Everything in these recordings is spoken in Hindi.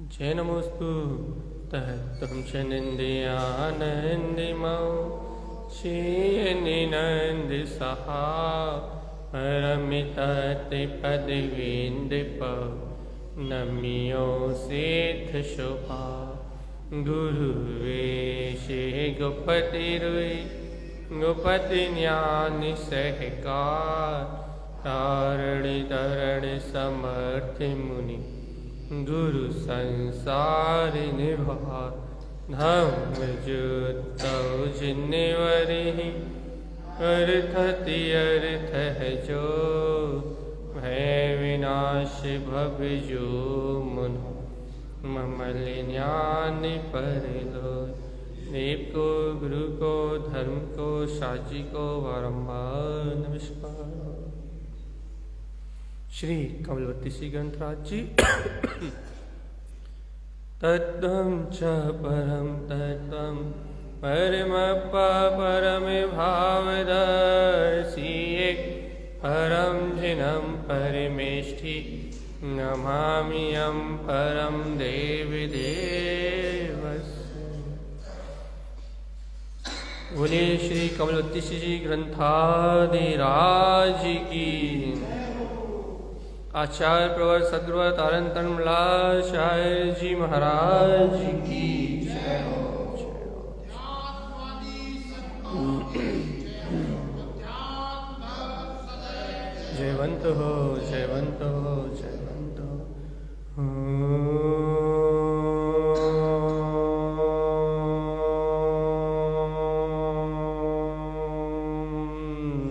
जय नमोस्तु तह तुम चनिंदियानंदिमौ श्रीनिनंद सहा परमितपदवीन्द्रिप नमियो सेठ शोभा गुरुवेशे गोपति रुई गोपति ज्ञान सहकार तारणी तरण समर्थ मुनि गुरु संसार निभार धम्म जुतौ जिन्नेवरि अर्थति अर्थ है जो भय विनाश भव जो मुन ममल ज्ञान पर लो देव को गुरु को धर्म को साची को बारंबार नमस्कार। श्री कमलवती श्री ग्रंथराज जी तत्त्वं च परम तत्त्वं परमप्पा परम भावदर्शी एक परम जिनं परमेष्ठि नमाम्यहं परम देवी देवस्य। बोले श्री कमलवती श्री ग्रंथाधिराज की। आचार्य प्रवर सद्गुरु तारण तन्मलाचार्य जी महाराज की जय हो। जयवंत हो जयवंत हो जयवंत हो।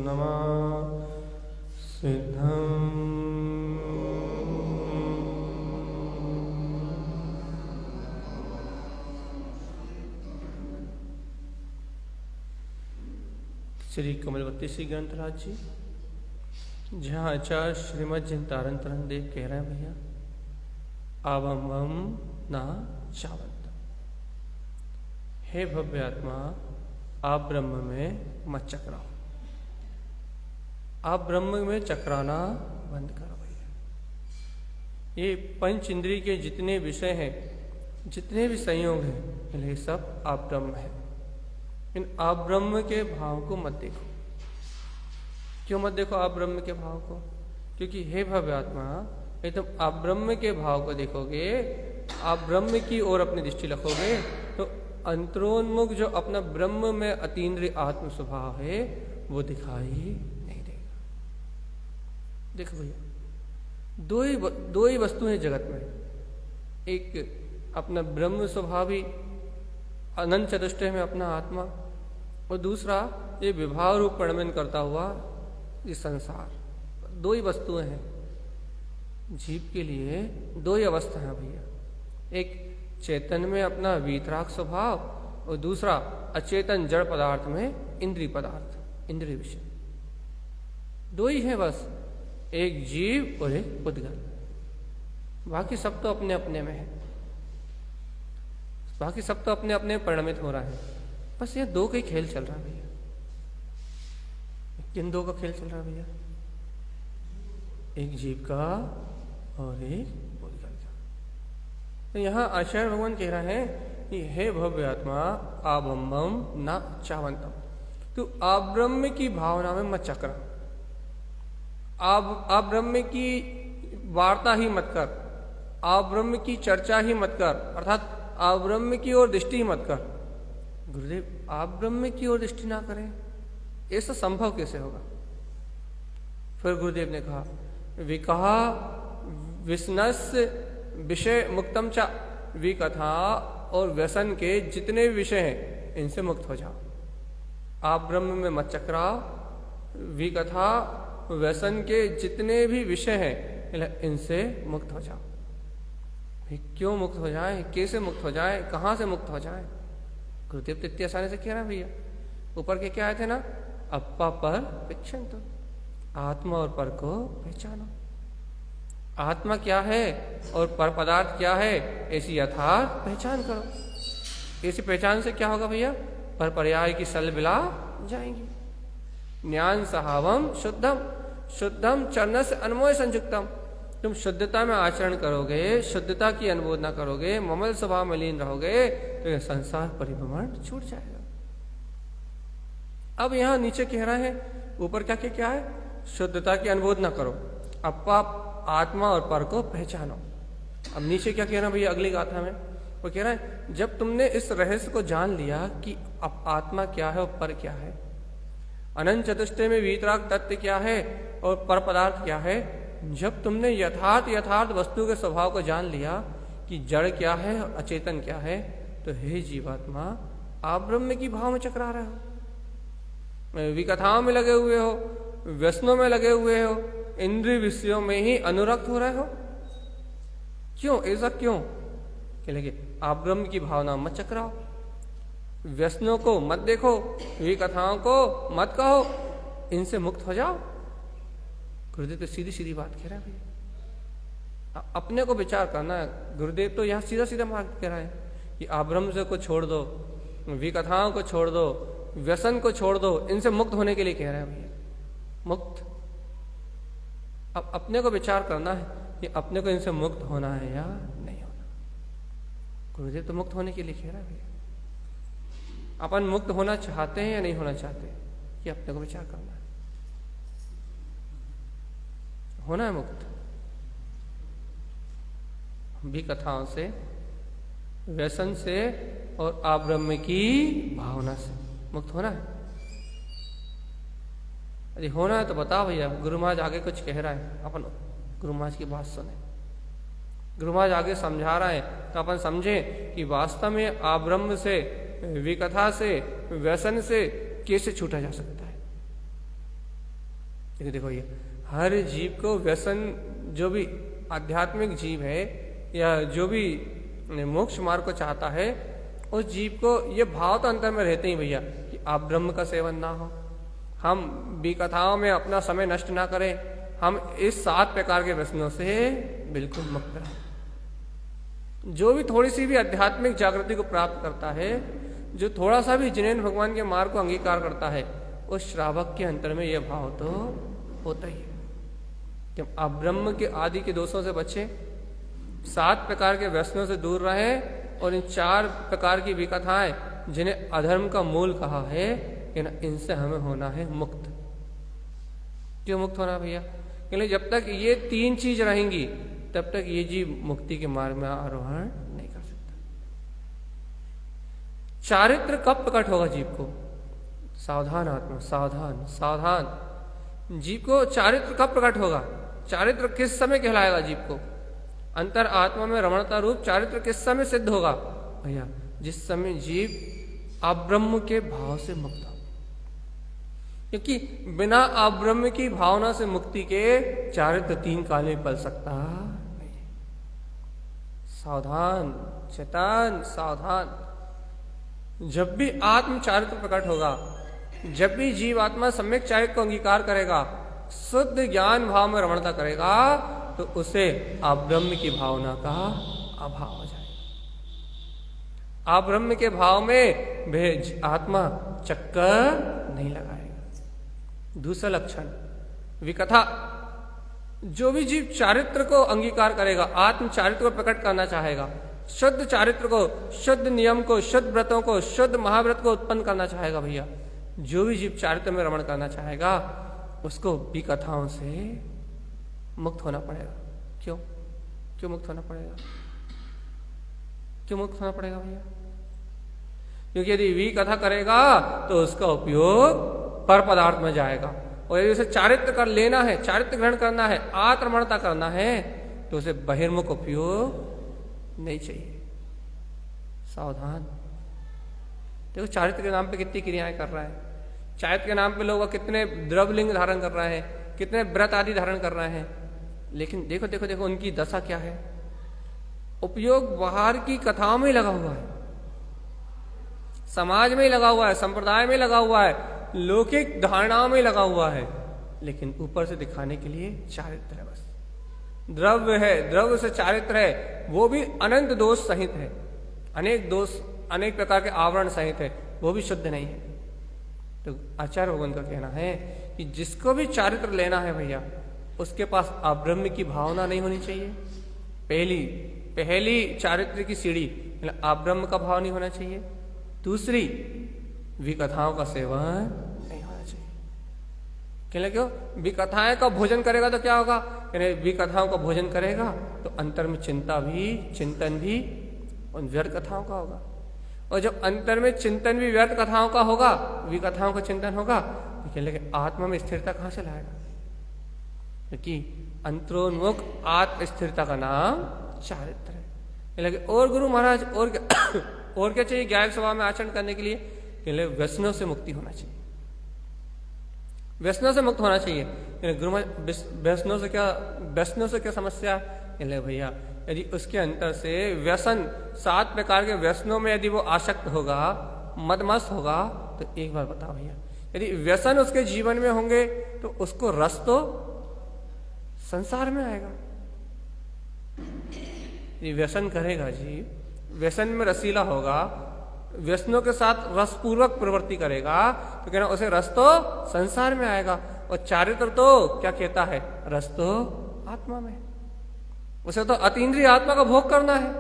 नमः सिद्धं श्री कमलवती श्री ग्रंथराज जी जहाँ आचार्य श्रीमद जिन तारण तरण देव कह रहे हैं भैया आवम ना चावंत। हे भव्य आत्मा आप ब्रह्म में मत चकराओ, आप ब्रह्म में चकराना बंद करो भैया। ये पंच इंद्रिय के जितने विषय हैं जितने भी संयोग हैं ये सब आप ब्रह्म है। इन आप ब्रह्म के भाव को मत देखो। क्यों मत देखो आप ब्रह्म के भाव को? क्योंकि हे भव्य आत्मा यदि तुम आप ब्रह्म के भाव को देखोगे, आप ब्रह्म की ओर अपनी दृष्टि रखोगे तो अंतरोन्मुख जो अपना ब्रह्म में अतीन्द्रिय आत्म स्वभाव है वो दिखाई नहीं देगा। देखो भैया दो ही वस्तु है जगत में, एक अपना ब्रह्म स्वभावी अनंत चतुष्टय में अपना आत्मा और दूसरा ये विभाव रूप परिणमन करता हुआ ये संसार। दो ही वस्तुएं हैं जीव के लिए, दो ही अवस्था है भैया। एक चेतन में अपना वीतराग स्वभाव और दूसरा अचेतन जड़ पदार्थ में इंद्रिय पदार्थ इंद्रिय विषय। दो ही है बस, एक जीव और एक उद्गल। बाकी सब तो अपने अपने में है, बाकी सब तो अपने अपने परिणमित हो रहा है। बस ये दो का ही खेल चल रहा है भैया। किन दो का खेल चल रहा है भैया? एक जीव का और एक उद्गल का। तो यहाँ आचार्य भगवान कह रहे हैं कि हे भव्य आत्मा आबम्बम न चावंतम, तू आप ब्रह्म की भावना में मत चक्रा, आप ब्रह्म की वार्ता ही मत कर, आप ब्रह्म की चर्चा ही मत कर, अर्थात आप ब्रह्म की ओर दृष्टि मत कर। गुरुदेव आप ब्रह्म की ओर दृष्टि ना करें ऐसा संभव कैसे होगा? फिर गुरुदेव ने कहा विकहा विष्णस्य विषय मुक्तम चा, विकथा और व्यसन के जितने भी विषय हैं इनसे मुक्त हो जाओ। आप ब्रह्म में मत चक्राओ, विकथा व्यसन के जितने भी विषय हैं इनसे मुक्त हो जाओ। क्यों मुक्त हो जाए, कैसे मुक्त हो जाए, कहाँ से मुक्त हो जाए? गुरुदेव तो इतनी आसानी से कह रहे हैं भैया। ऊपर के क्या आए थे ना, अप्पा पर परीक्षण, तो आत्मा और पर को पहचानो। आत्मा क्या है और पर पदार्थ क्या है ऐसी यथार्थ पहचान करो। ऐसी पहचान से क्या होगा भैया? पर पर्याय की सल बिला जाएंगी। ज्ञान सहावम शुद्धम शुद्धम चरण से अन्वय संयुक्तम, तुम शुद्धता में आचरण करोगे, शुद्धता की अनुमोदना करोगे, ममल स्वभाव में लीन रहोगे, तो यह संसार परिभ्रमण छूट जाएगा। अब यहां नीचे कह रहा है, ऊपर क्या है, शुद्धता की अनुमोदना करो, अब आप आत्मा और पर को पहचानो। अब नीचे क्या कह रहा है भैया अगली गाथा में, वो कह रहा है जब तुमने इस रहस्य को जान लिया कि अब आत्मा क्या है और पर क्या है, अनंत चतुष्टय में वीतराग तत्व क्या है और पर पदार्थ क्या है, जब तुमने यथार्थ वस्तु के स्वभाव को जान लिया कि जड़ क्या है और अचेतन क्या है, तो हे जीवात्मा आप ब्रह्म की भाव में चकरा रहे हो, विकथाओं में लगे हुए हो, व्यसनों में लगे हुए हो, इंद्रिय विषयों में ही अनुरक्त हो रहे हो। क्यों ऐसा क्यों? कि आप ब्रह्म की भावना मत चकराओ, व्यसनों को मत देखो, विकथाओं को मत कहो, इनसे मुक्त हो जाओ। गुरुदेव तो सीधी सीधी बात कह रहा है भैया, अपने को विचार करना है। गुरुदेव तो यहाँ सीधा सीधा मार्ग कह रहा है कि आप ब्रह्म से को छोड़ दो, विकथाओं को छोड़ दो, व्यसन को छोड़ दो, इनसे मुक्त होने के लिए कह रहा है भैया, मुक्त। अब अपने को विचार करना है कि अपने को इनसे मुक्त होना है या नहीं होना। गुरुदेव तो मुक्त होने के लिए कह रहा है भैया, अपन मुक्त होना चाहते हैं या नहीं होना चाहते, ये अपने को विचार करना है। होना है मुक्त, भी कथाओं से, व्यसन से और आब्रह्म की भावना से मुक्त होना है। यदि होना है तो बताओ भैया। गुरु महाराज आगे कुछ कह रहा है, अपन गुरु महाराज की बात सुने। गुरु महाराज आगे समझा रहा है तो अपन समझे कि वास्तव में आब्रह्म से, विकथा से, व्यसन से कैसे छूटा जा सकता है। देखो ये हर जीव को व्यसन, जो भी आध्यात्मिक जीव है या जो भी मोक्ष मार्ग को चाहता है, उस जीव को ये भाव तो अंतर में रहते ही भैया कि आप ब्रह्म का सेवन ना हो, हम विकथाओं में अपना समय नष्ट ना करें, हम इस 7 प्रकार के व्यसनों से बिल्कुल मुक्त रहें। जो भी थोड़ी सी भी आध्यात्मिक जागृति को प्राप्त करता है, जो थोड़ा सा भी जिनेन्द्र भगवान के मार्ग को अंगीकार करता है, उस श्रावक के अंतर में यह भाव तो होता ही है कि आप ब्रह्म के आदि के दोषों से बचे, 7 प्रकार के व्यसनों से दूर रहे, और इन 4 प्रकार की विकथाएं जिन्हें अधर्म का मूल कहा है, इनसे हमें होना है मुक्त। क्यों मुक्त होना भैया? क्योंकि जब तक ये 3 चीज रहेंगी तब तक ये जीव मुक्ति के मार्ग में आरोहण नहीं कर सकता। चारित्र कब प्रकट होगा जीव को? सावधान आत्मा, सावधान सावधान। जीव को चारित्र कब प्रकट होगा? चारित्र किस समय कहलाएगा जीव को? अंतर आत्मा में रमणता रूप चारित्र किस समय सिद्ध होगा भैया? जिस समय जीव अब्रह्म के भाव से मुक्त हो। क्योंकि बिना अब्रह्म की भावना से मुक्ति के चारित्र 3 काल में पल सकता नहीं। सावधान चेतन, सावधान। जब भी आत्म चारित्र प्रकट होगा, जब भी जीव आत्मा सम्यक चारित्र को अंगीकार करेगा, शुद्ध ज्ञान भाव में रमणता करेगा, तो उसे अब्रह्म की भावना का अभाव हो जाएगा। अब्रह्म के भाव में भेज आत्मा चक्कर नहीं लगाएगा। दूसरा लक्षण विकथा। जो भी जीव चारित्र को अंगीकार करेगा, आत्म चारित्र को प्रकट करना चाहेगा, शुद्ध चारित्र को, शुद्ध नियम को, शुद्ध व्रतों को, शुद्ध महाव्रत को उत्पन्न करना चाहेगा भैया, जो भी जीव चारित्र में रमण करना चाहेगा, उसको विकथाओं से मुक्त होना पड़ेगा। क्यों मुक्त होना पड़ेगा? क्यों मुक्त होना पड़ेगा भैया? क्योंकि यदि विकथा करेगा तो उसका उपयोग पर पदार्थ में जाएगा, और यदि उसे चारित्र कर लेना है, चारित्र ग्रहण करना है, आत्मरमणता करना है, तो उसे बहिर्मुख उपयोग नहीं चाहिए। सावधान। देखो चारित्र के नाम पे कितनी क्रियाएं कर रहा है, चारित्र के नाम पे लोग कितने द्रव्यलिंग धारण कर रहे हैं, कितने व्रत आदि धारण कर रहे हैं, लेकिन देखो देखो देखो उनकी दशा क्या है। उपयोग बाहर की कथाओं में लगा हुआ है, समाज में लगा हुआ है, संप्रदाय में लगा हुआ है, लौकिक धारणाओं में लगा हुआ है, लेकिन ऊपर से दिखाने के लिए चारित्र है बस। द्रव्य है, द्रव्य से चारित्र है, वो भी अनंत दोष सहित है, अनेक दोष, अनेक प्रकार के आवरण सहित है, वो भी शुद्ध नहीं है। तो आचार्य भगवान का कहना है कि जिसको भी चारित्र लेना है भैया, उसके पास अब्रह्म की भावना नहीं होनी चाहिए। पहली चारित्र की सीढ़ी अब्रह्म का भाव नहीं होना चाहिए। दूसरी, विकथाओं का सेवन नहीं होना चाहिए। क्यों? विकथाएं का भोजन करेगा तो क्या होगा? विकथाओं का भोजन करेगा तो अंतर में चिंतन भी उन व्यर्थ कथाओं का होगा। और जब अंतर में चिंतन भी व्यर्थ कथाओं का होगा, विकथाओं का चिंतन होगा, तो लेकिन आत्मा में स्थिरता कहां से लाएगा? क्योंकि अंतरोन्मुख आत्म स्थिरता का नाम चारित्र है। लेकिन और गुरु महाराज और क्या चाहिए ज्ञान सभा में आचरण करने के लिए? व्यसनों से मुक्ति होना चाहिए। व्यसनों से मुक्त होना चाहिए। गुरु व्यसनों से क्या समस्या? भैया यदि उसके अंतर से व्यसन 7 प्रकार के व्यसनों में यदि वो आसक्त होगा, मदमस्त होगा, तो एक बार बताओ भैया, यदि व्यसन उसके जीवन में होंगे तो उसको रस तो संसार में आएगा। यदि व्यसन करेगा जी, व्यसन में रसीला होगा, व्यसनों के साथ रसपूर्वक प्रवृत्ति करेगा, तो कहना उसे रस तो संसार में आएगा। और चारित्र तो क्या कहता है? रस तो आत्मा में। उसे तो अतीन्द्रिय आत्मा का भोग करना है,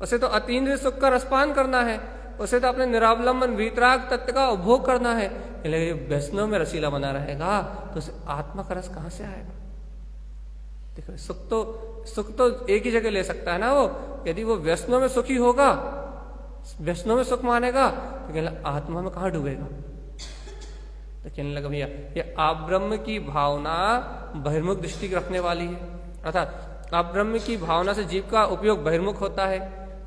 उसे तो अतीन्द्रिय सुख का रसपान करना है, उसे तो अपने निरावलंबन वीतराग तत्व का उपभोग करना है। लेकिन व्यसनों में रसीला बना रहेगा तो उसे आत्मा का रस कहां से आएगा? देखो, सुख तो एक ही जगह ले सकता है ना वो। यदि वो व्यसनों में सुखी होगा, व्यसनों में सुख मानेगा, तो कहना आत्मा में कहां डूबेगा? तो कहने लगा भैया ये अब्रह्म की भावना बहिर्मुख दृष्टि रखने वाली है। अर्थात अब्रह्म की भावना से जीव का उपयोग बहिर्मुख होता है,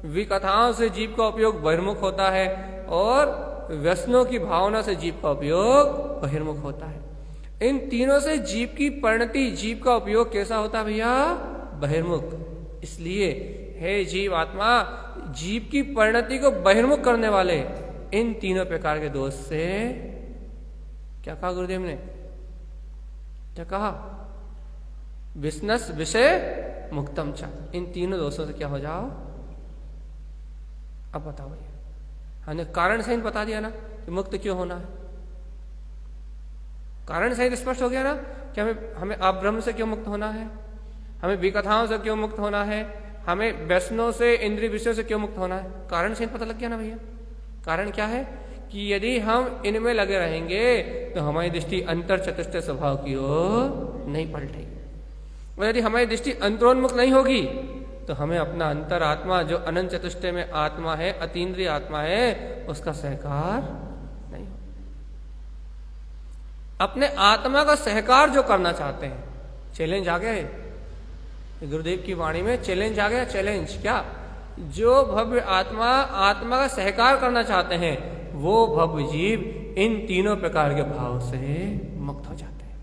विकथाओं से जीव का उपयोग बहिर्मुख होता है, और व्यसनों की भावना से जीव का उपयोग बहिर्मुख होता है। इन तीनों से जीव की परिणति, जीव का उपयोग कैसा होता है भैया? बहिर्मुख। इसलिए हे जीव आत्मा, जीव की परिणति को बहिर्मुख करने वाले इन तीनों प्रकार के दोष से, क्या कहा गुरुदेव ने? क्या कहा? विष्णस विषय मुक्तम च। इन तीनों दोषों से क्या हो जाओ? अब बताओ भैया, हमने कारण सहित बता दिया ना कि मुक्त क्यों होना है। कारण सहित स्पष्ट हो गया ना कि हमें अब्रह्म से क्यों मुक्त होना है, हमें विकथाओं से क्यों मुक्त होना है, हमें व्यसनों से, इंद्रिय विषयों से क्यों मुक्त होना है। कारण सहित पता लग गया ना भैया। कारण क्या है कि यदि हम इनमें लगे रहेंगे तो हमारी दृष्टि अंतर चतुष्टय स्वभाव की ओर नहीं पलटेगी। और यदि हमारी दृष्टि अंतरोन्मुख नहीं होगी तो हमें अपना अंतर आत्मा, जो अनंत चतुष्टय में आत्मा है, अतीन्द्रिय आत्मा है, उसका सहकार नहीं हो। अपने आत्मा का सहकार जो करना चाहते हैं, चैलेंज आ गया है गुरुदेव की वाणी में। चैलेंज आ गया। चैलेंज क्या? जो भव्य आत्मा का सहकार करना चाहते हैं, वो भव्य जीव इन तीनों प्रकार के भाव से मुक्त हो जाते हैं।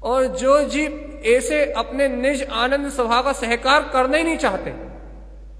और जो जीव ऐसे अपने निज आनंद स्वभाव का सहकार करना ही नहीं चाहते,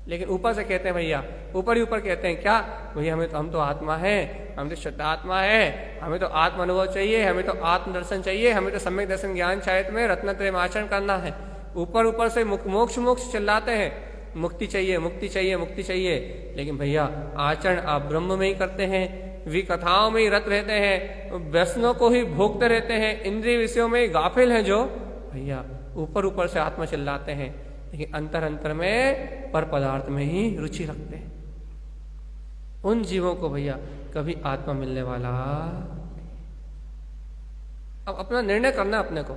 लेकिन ऊपर से कहते हैं भैया, ऊपर ही ऊपर कहते हैं क्या भैया, हम तो आत्मा है, हम तो शुद्ध आत्मा है, हमें तो आत्म अनुभव चाहिए, हमें तो आत्म दर्शन चाहिए, हमें तो सम्यक दर्शन ज्ञान चाहिए में रत्नत्रय में आचरण करना है। ऊपर से मोक्ष चिल्लाते हैं, मुक्ति चाहिए, मुक्ति चाहिए, मुक्ति चाहिए। लेकिन भैया आचरण आप ब्रह्म में ही करते हैं, विकथाओं में ही रत रहते हैं, व्यसनों को ही भोगते रहते हैं, इंद्रिय विषयों में गाफिल हैं जो भैया ऊपर से आत्मा चिल्लाते हैं, लेकिन अंतर में पर पदार्थ में ही रुचि रखते हैं। उन जीवों को भैया कभी आत्मा मिलने वाला। अब अपना निर्णय करना अपने को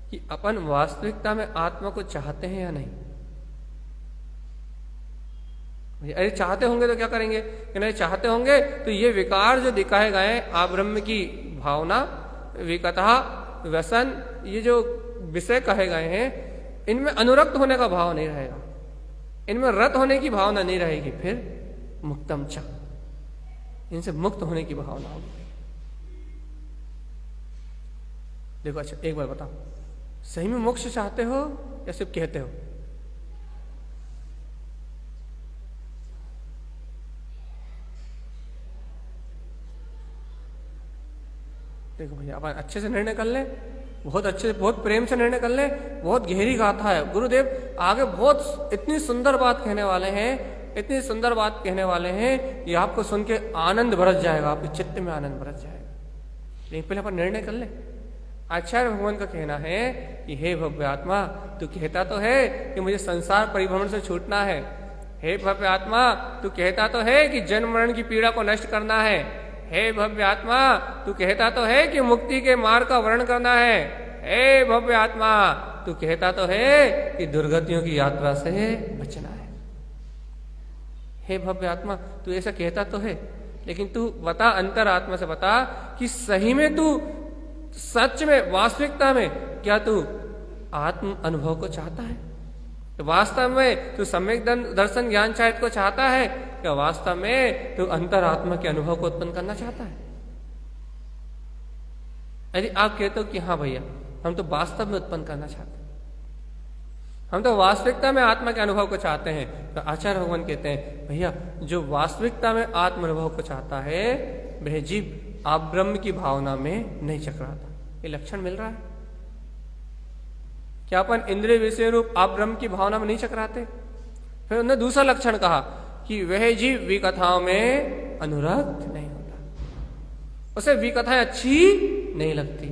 कि अपन वास्तविकता में आत्मा को चाहते हैं या नहीं। अरे चाहते होंगे तो क्या करेंगे कि नहीं चाहते होंगे तो ये विकार जो दिखाए गए आब्रह्म की भावना, विकथा, व्यसन, ये जो विषय कहे गए हैं, इनमें अनुरक्त होने का भाव नहीं रहेगा, इनमें रत होने की भावना नहीं रहेगी, फिर मुक्तम च, इनसे मुक्त होने की भावना होगी। देखो अच्छा एक बार बताओ, सही में मोक्ष चाहते हो या सिर्फ कहते हो? देखो भैया अपन अच्छे से निर्णय कर ले, बहुत अच्छे से, बहुत प्रेम से निर्णय कर ले। बहुत गहरी गाथा है, गुरुदेव आगे बहुत इतनी सुंदर बात कहने वाले हैं, इतनी सुंदर बात कहने वाले हैं, ये आपको सुन के आनंद बरस जाएगा, आपके चित्त में आनंद बरस जाएगा। लेकिन पहले अपन निर्णय कर ले, आचार्य भगवान का कहना है कि हे भव्य आत्मा, तू कहता तो है कि मुझे संसार परिभ्रमण से छूटना है। हे भव्य आत्मा, तू कहता तो है कि जन्म मरण की पीड़ा को नष्ट करना है। हे भव्य आत्मा, तू कहता तो है कि मुक्ति के मार्ग का वर्णन करना है। हे भव्य आत्मा, तू कहता तो है कि दुर्गतियों की यात्रा से बचना है। हे भव्य आत्मा, तू ऐसा कहता तो है, लेकिन तू बता, अंतर आत्मा से बता कि सही में तू सच में, वास्तविकता में क्या तू आत्म अनुभव को चाहता है? तो वास्तव में तू सम्यक दर्शन ज्ञान शायद को चाहता है, क्या वास्तव में तू अंतर आत्मा के अनुभव को उत्पन्न करना चाहता है? यदि आप कहते हो कि हाँ भैया, हम तो वास्तव में उत्पन्न करना चाहते हैं, हम तो वास्तविकता में आत्मा के अनुभव को चाहते हैं, तो आचार्य भगवान कहते हैं भैया, जो वास्तविकता में आत्म अनुभव को चाहता है वह जीव आप ब्रह्म की भावना में नहीं चकराता। ये लक्षण मिल रहा है क्या? अपन इंद्रिय विषय रूप आप ब्रह्म की भावना में नहीं चकराते। फिर उन्होंने दूसरा लक्षण कहा कि वह जीव विकथाओं में अनुरक्त नहीं होता, उसे विकथाएं अच्छी नहीं लगती।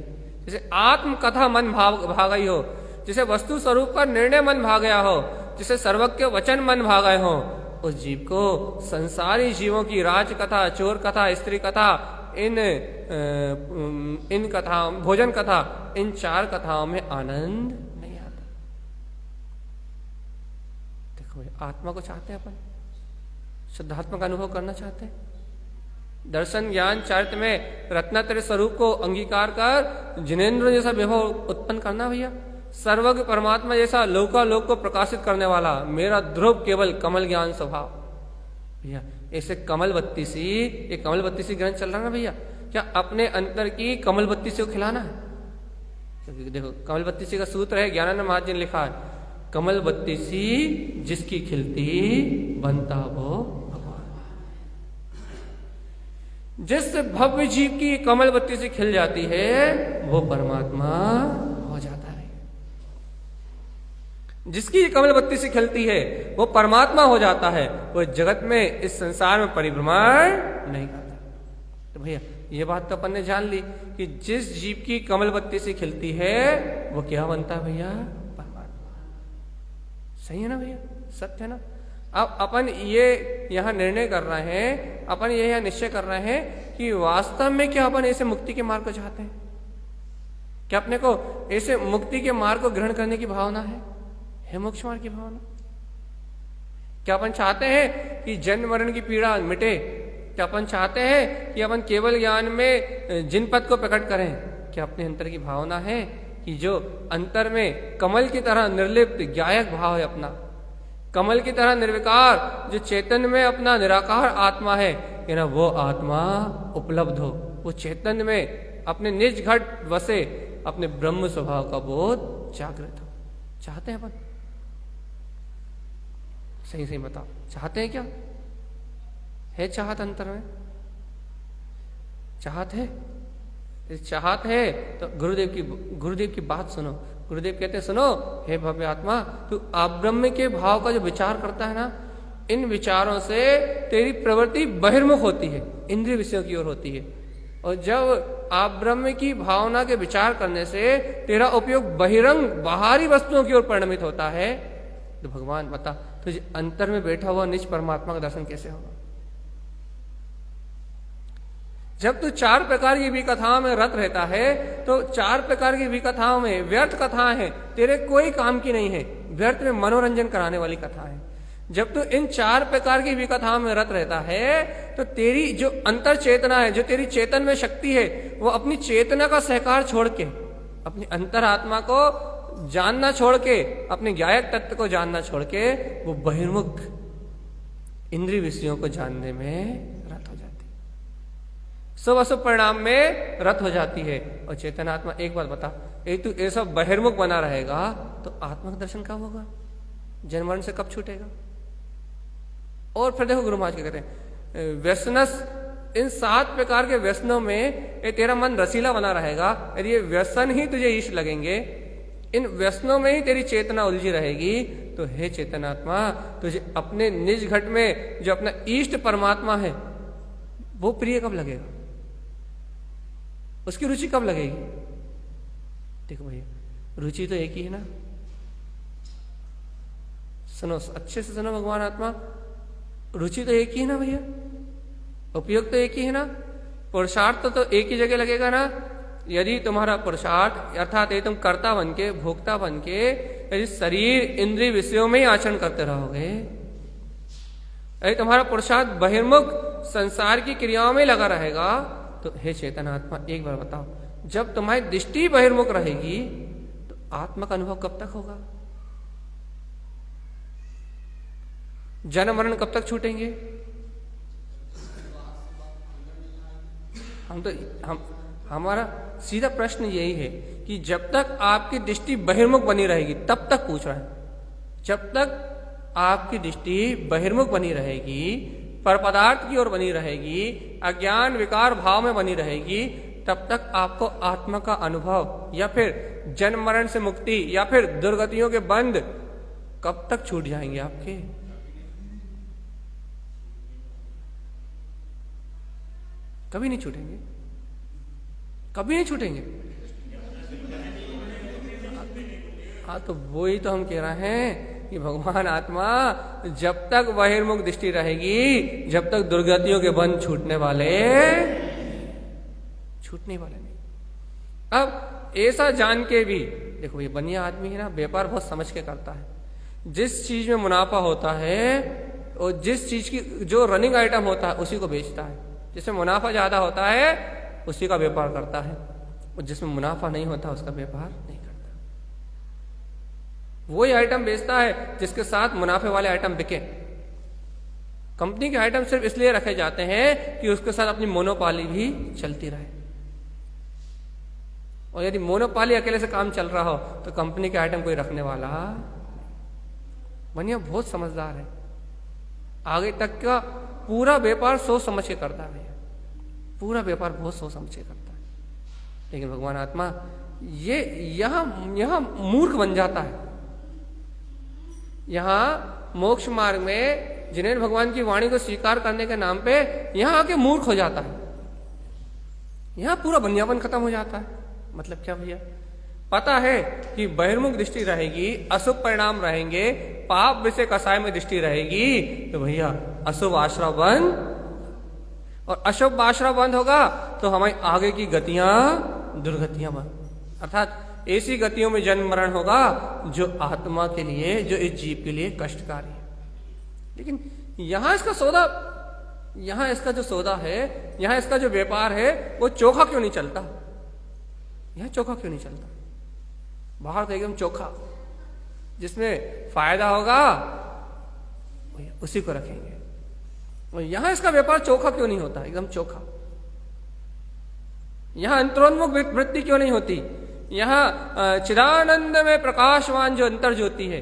जैसे आत्म कथा मन भाग गई हो, जिसे वस्तु स्वरूप का निर्णय मन भाग गया हो, जिसे सर्वज्ञ वचन मन भाग गए हो, उस जीव को संसारी जीवों की राज कथा, चोर कथा, स्त्री कथा, इन कथाओं, भोजन कथा, इन चार कथाओं में आनंद नहीं आता। देखो, आत्मा को चाहते हैं अपन, शुद्धात्मा का अनुभव करना चाहते हैं। दर्शन ज्ञान चरित्र में रत्नात्रय स्वरूप को अंगीकार कर जिनेन्द्र जैसा विभव उत्पन्न करना भैया। सर्वज्ञ परमात्मा जैसा लोकालोक को प्रकाशित करने वाला मेरा ध्रुव केवल कमल ज्ञान स्वभाव भैया। ऐसे कमल बत्ती सी, ये कमल बत्ती सी ग्रंथ चल रहा ना भैया, क्या अपने अंतर की कमल बत्ती से को खिलाना है? क्योंकि देखो, कमल बत्ती सी का सूत्र है, ज्ञानानंद महाराज जी ने लिखा है, कमल बत्ती सी जिसकी खिलती बनता वो भगवान। जिस भव्य जीव की कमल बत्ती से खिल जाती है वो परमात्मा हो जाता है। जिसकी कमल बत्ती से खिलती है वो परमात्मा हो जाता है, वो जगत में, इस संसार में परिभ्रमण नहीं करता। तो भैया, ये बात तो अपन ने जान ली कि जिस जीव की कमल बत्ती से खिलती है वो क्या बनता है भैया? परमात्मा। सही है ना भैया? सत्य है ना? अब अपन ये यहाँ निर्णय कर रहे हैं, अपन ये यहाँ निश्चय कर रहे हैं कि वास्तव में क्या अपन ऐसे मुक्ति के मार्ग को चाहते हैं? क्या अपने को ऐसे मुक्ति के मार्ग को ग्रहण करने की भावना है मोक्ष मार्ग की भावना? क्या अपन चाहते हैं कि जन्म मरण की पीड़ा मिटे? क्या अपन चाहते हैं कि अपन केवल ज्ञान में जिन पद को प्रकट करें? क्या अपने अंतर की भावना है कि जो अंतर में कमल की तरह निर्लिप्त ज्ञायक भाव है अपना, कमल की तरह निर्विकार, जो चेतन में अपना निराकार आत्मा है, कि ना वो आत्मा उपलब्ध हो, वो चेतन में अपने निज घट वसे अपने ब्रह्म स्वभाव का बोध जागृत हो? चाहते हैं अपन? सही सही बताओ, चाहते हैं क्या? है चाहत अंतर में? चाहत है? चाहत है तो गुरुदेव की बात सुनो। गुरुदेव कहते हैं, सुनो हे भव्य आत्मा, तू अब्रह्म के भाव का जो विचार करता है ना, इन विचारों से तेरी प्रवृत्ति बहिर्मुख होती है, इंद्रिय विषयों की ओर होती है। और जब अब्रह्म की भावना के विचार करने से तेरा उपयोग बहिरंग बाहरी वस्तुओं की ओर परिणमित होता है, तो भगवान बता, तुझे अंतर में बैठा हुआ निज परमात्मा का दर्शन कैसे होगा? जब तू चार प्रकार की विकथाओं में रत रहता है, तो चार प्रकार की विकथाओं में व्यर्थ कथाएं हैं, तेरे कोई काम की नहीं है, व्यर्थ में मनोरंजन कराने वाली कथा है। जब तू इन चार प्रकार की विकथाओं में रत रहता है, तो तेरी जो अंतर चेतना है, जो तेरी चेतन में शक्ति है, वो अपनी चेतना का सहकार छोड़ के, अपनी अंतर आत्मा को जानना छोड़ के, अपने ज्ञायक तत्व को जानना छोड़ के, वो बहिर्मुख इंद्रिय विषयों को जानने में रत हो जाती है, शुभ अशुभ परिणाम में रत हो जाती है। और चेतनात्मा, एक बात बता, एक तू ऐसा बहिर्मुख बना रहेगा तो आत्मा का दर्शन कब होगा? जन्म मरण से कब छूटेगा? और फिर देखो गुरु महाराज क्या कहते हैं, व्यसनस, इन 7 प्रकार के व्यसनों में ये तेरा मन रसीला बना रहेगा। यदि ये व्यसन ही तुझे ईश लगेंगे, इन व्यसनों में ही तेरी चेतना उलझी रहेगी, तो हे चेतनात्मा, तुझे अपने निज घट में जो अपना इष्ट परमात्मा है वो प्रिय कब लगेगा? उसकी रुचि कब लगेगी? देखो भैया, रुचि तो एक ही है ना। सुनो, अच्छे से सुनो भगवान आत्मा, रुचि तो एक ही है ना भैया, उपयोग तो एक ही है ना, पुरुषार्थ तो एक ही जगह लगेगा ना। यदि तुम्हारा पुरुषार्थ अर्थात यदि तुम कर्ता बन के, भोक्ता बन के यदि शरीर इंद्रिय विषयों में ही आचरण करते रहोगे, यदि तुम्हारा पुरुषार्थ बहिर्मुख संसार की क्रियाओं में लगा रहेगा, तो हे चेतन आत्मा एक बार बताओ, जब तुम्हारी दृष्टि बहिर्मुख रहेगी तो आत्मा का अनुभव कब तक होगा? जन्म मरण कब तक छूटेंगे? हमारा सीधा प्रश्न यही है कि जब तक आपकी दृष्टि बहिर्मुख बनी रहेगी, तब तक पूछ रहा है, जब तक आपकी दृष्टि बहिर्मुख बनी रहेगी, पर पदार्थ की ओर बनी रहेगी, अज्ञान विकार भाव में बनी रहेगी, तब तक आपको आत्मा का अनुभव या फिर जन्म मरण से मुक्ति या फिर दुर्गतियों के बंध कब तक छूट जाएंगे आपके? कभी नहीं छूटेंगे, कभी नहीं छूटेंगे। हाँ, तो वही तो हम कह रहे हैं कि भगवान आत्मा जब तक बहिर्मुख दृष्टि रहेगी, जब तक दुर्गतियों के बंध छूटने वाले नहीं। अब ऐसा जान के भी देखो, ये बनिया आदमी है ना, व्यापार बहुत समझ के करता है। जिस चीज में मुनाफा होता है और जिस चीज की जो रनिंग आइटम होता है उसी को बेचता है। जिसमें मुनाफा ज्यादा होता है उसी का व्यापार करता है, और जिसमें मुनाफा नहीं होता उसका व्यापार नहीं करता। वही आइटम बेचता है जिसके साथ मुनाफे वाले आइटम बिके। कंपनी के आइटम सिर्फ इसलिए रखे जाते हैं कि उसके साथ अपनी मोनोपाली भी चलती रहे, और यदि मोनोपाली अकेले से काम चल रहा हो तो कंपनी के आइटम कोई रखने वाला। बनिया बहुत समझदार है, आगे तक का पूरा व्यापार सोच समझ के करता है, पूरा व्यापार बहुत सोच समझ के करता है। लेकिन भगवान आत्मा ये यहां मूर्ख बन जाता है। यहां मोक्ष मार्ग में जिन्हें भगवान की वाणी को स्वीकार करने के नाम पे यहां आके मूर्ख हो जाता है, यहां पूरा बनियापन खत्म हो जाता है। मतलब क्या भैया? पता है कि बहिर्मुख दृष्टि रहेगी, अशुभ परिणाम रहेंगे, पाप विषय कसाय में दृष्टि रहेगी, तो भैया अशुभ आश्रय बंद, और अशुभ आश्रय बंद होगा तो हमारी आगे की गतियां दुर्गतियां बंद, अर्थात ऐसी गतियों में जन्म मरण होगा जो आत्मा के लिए, जो इस जीव के लिए कष्टकारी है। लेकिन यहां इसका सौदा, यहां इसका जो सौदा है, यहां इसका जो व्यापार है, वो चोखा क्यों नहीं चलता? यहां चोखा क्यों नहीं चलता? बाहर तो एकदम चोखा, जिसमें फायदा होगा उसी को रखेंगे, और यहां इसका व्यापार चोखा क्यों नहीं होता? एकदम चोखा। यहां अंतरोन्मुख वृत्ति क्यों नहीं होती? यहां चिदानंद में प्रकाशवान जो अंतर ज्योति है,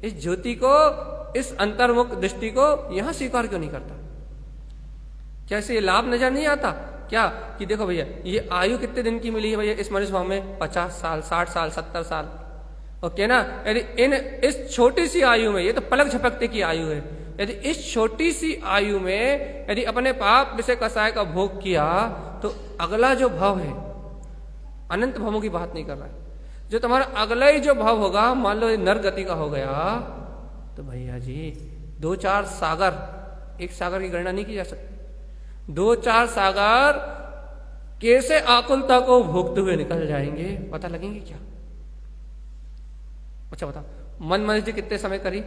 इस ज्योति को, इस अंतर्मुख दृष्टि को यहां स्वीकार क्यों नहीं करता? क्या इसे लाभ नजर नहीं आता क्या? कि देखो भैया, ये आयु कितने दिन की मिली है भैया इस मनुष्य भाव में? 50 साल, 60 साल, 70 साल। ओके ना? यदि इस छोटी सी आयु में, ये तो पलक झपकते की आयु है, यदि इस छोटी सी आयु में यदि अपने पाप विषय कसाय का भोग किया, तो अगला जो भव है, अनंत भवों की बात नहीं कर रहा है, जो तुम्हारा अगला ही जो भव होगा, मान लो नर गति का हो गया, तो भैया जी 2-4 सागर, एक सागर की गणना नहीं की जा सकती, 2-4 सागर कैसे आकुलता को भोगते हुए निकल जाएंगे, पता लगेंगे क्या? अच्छा बताओ, मन मस्जिद कितने समय करी?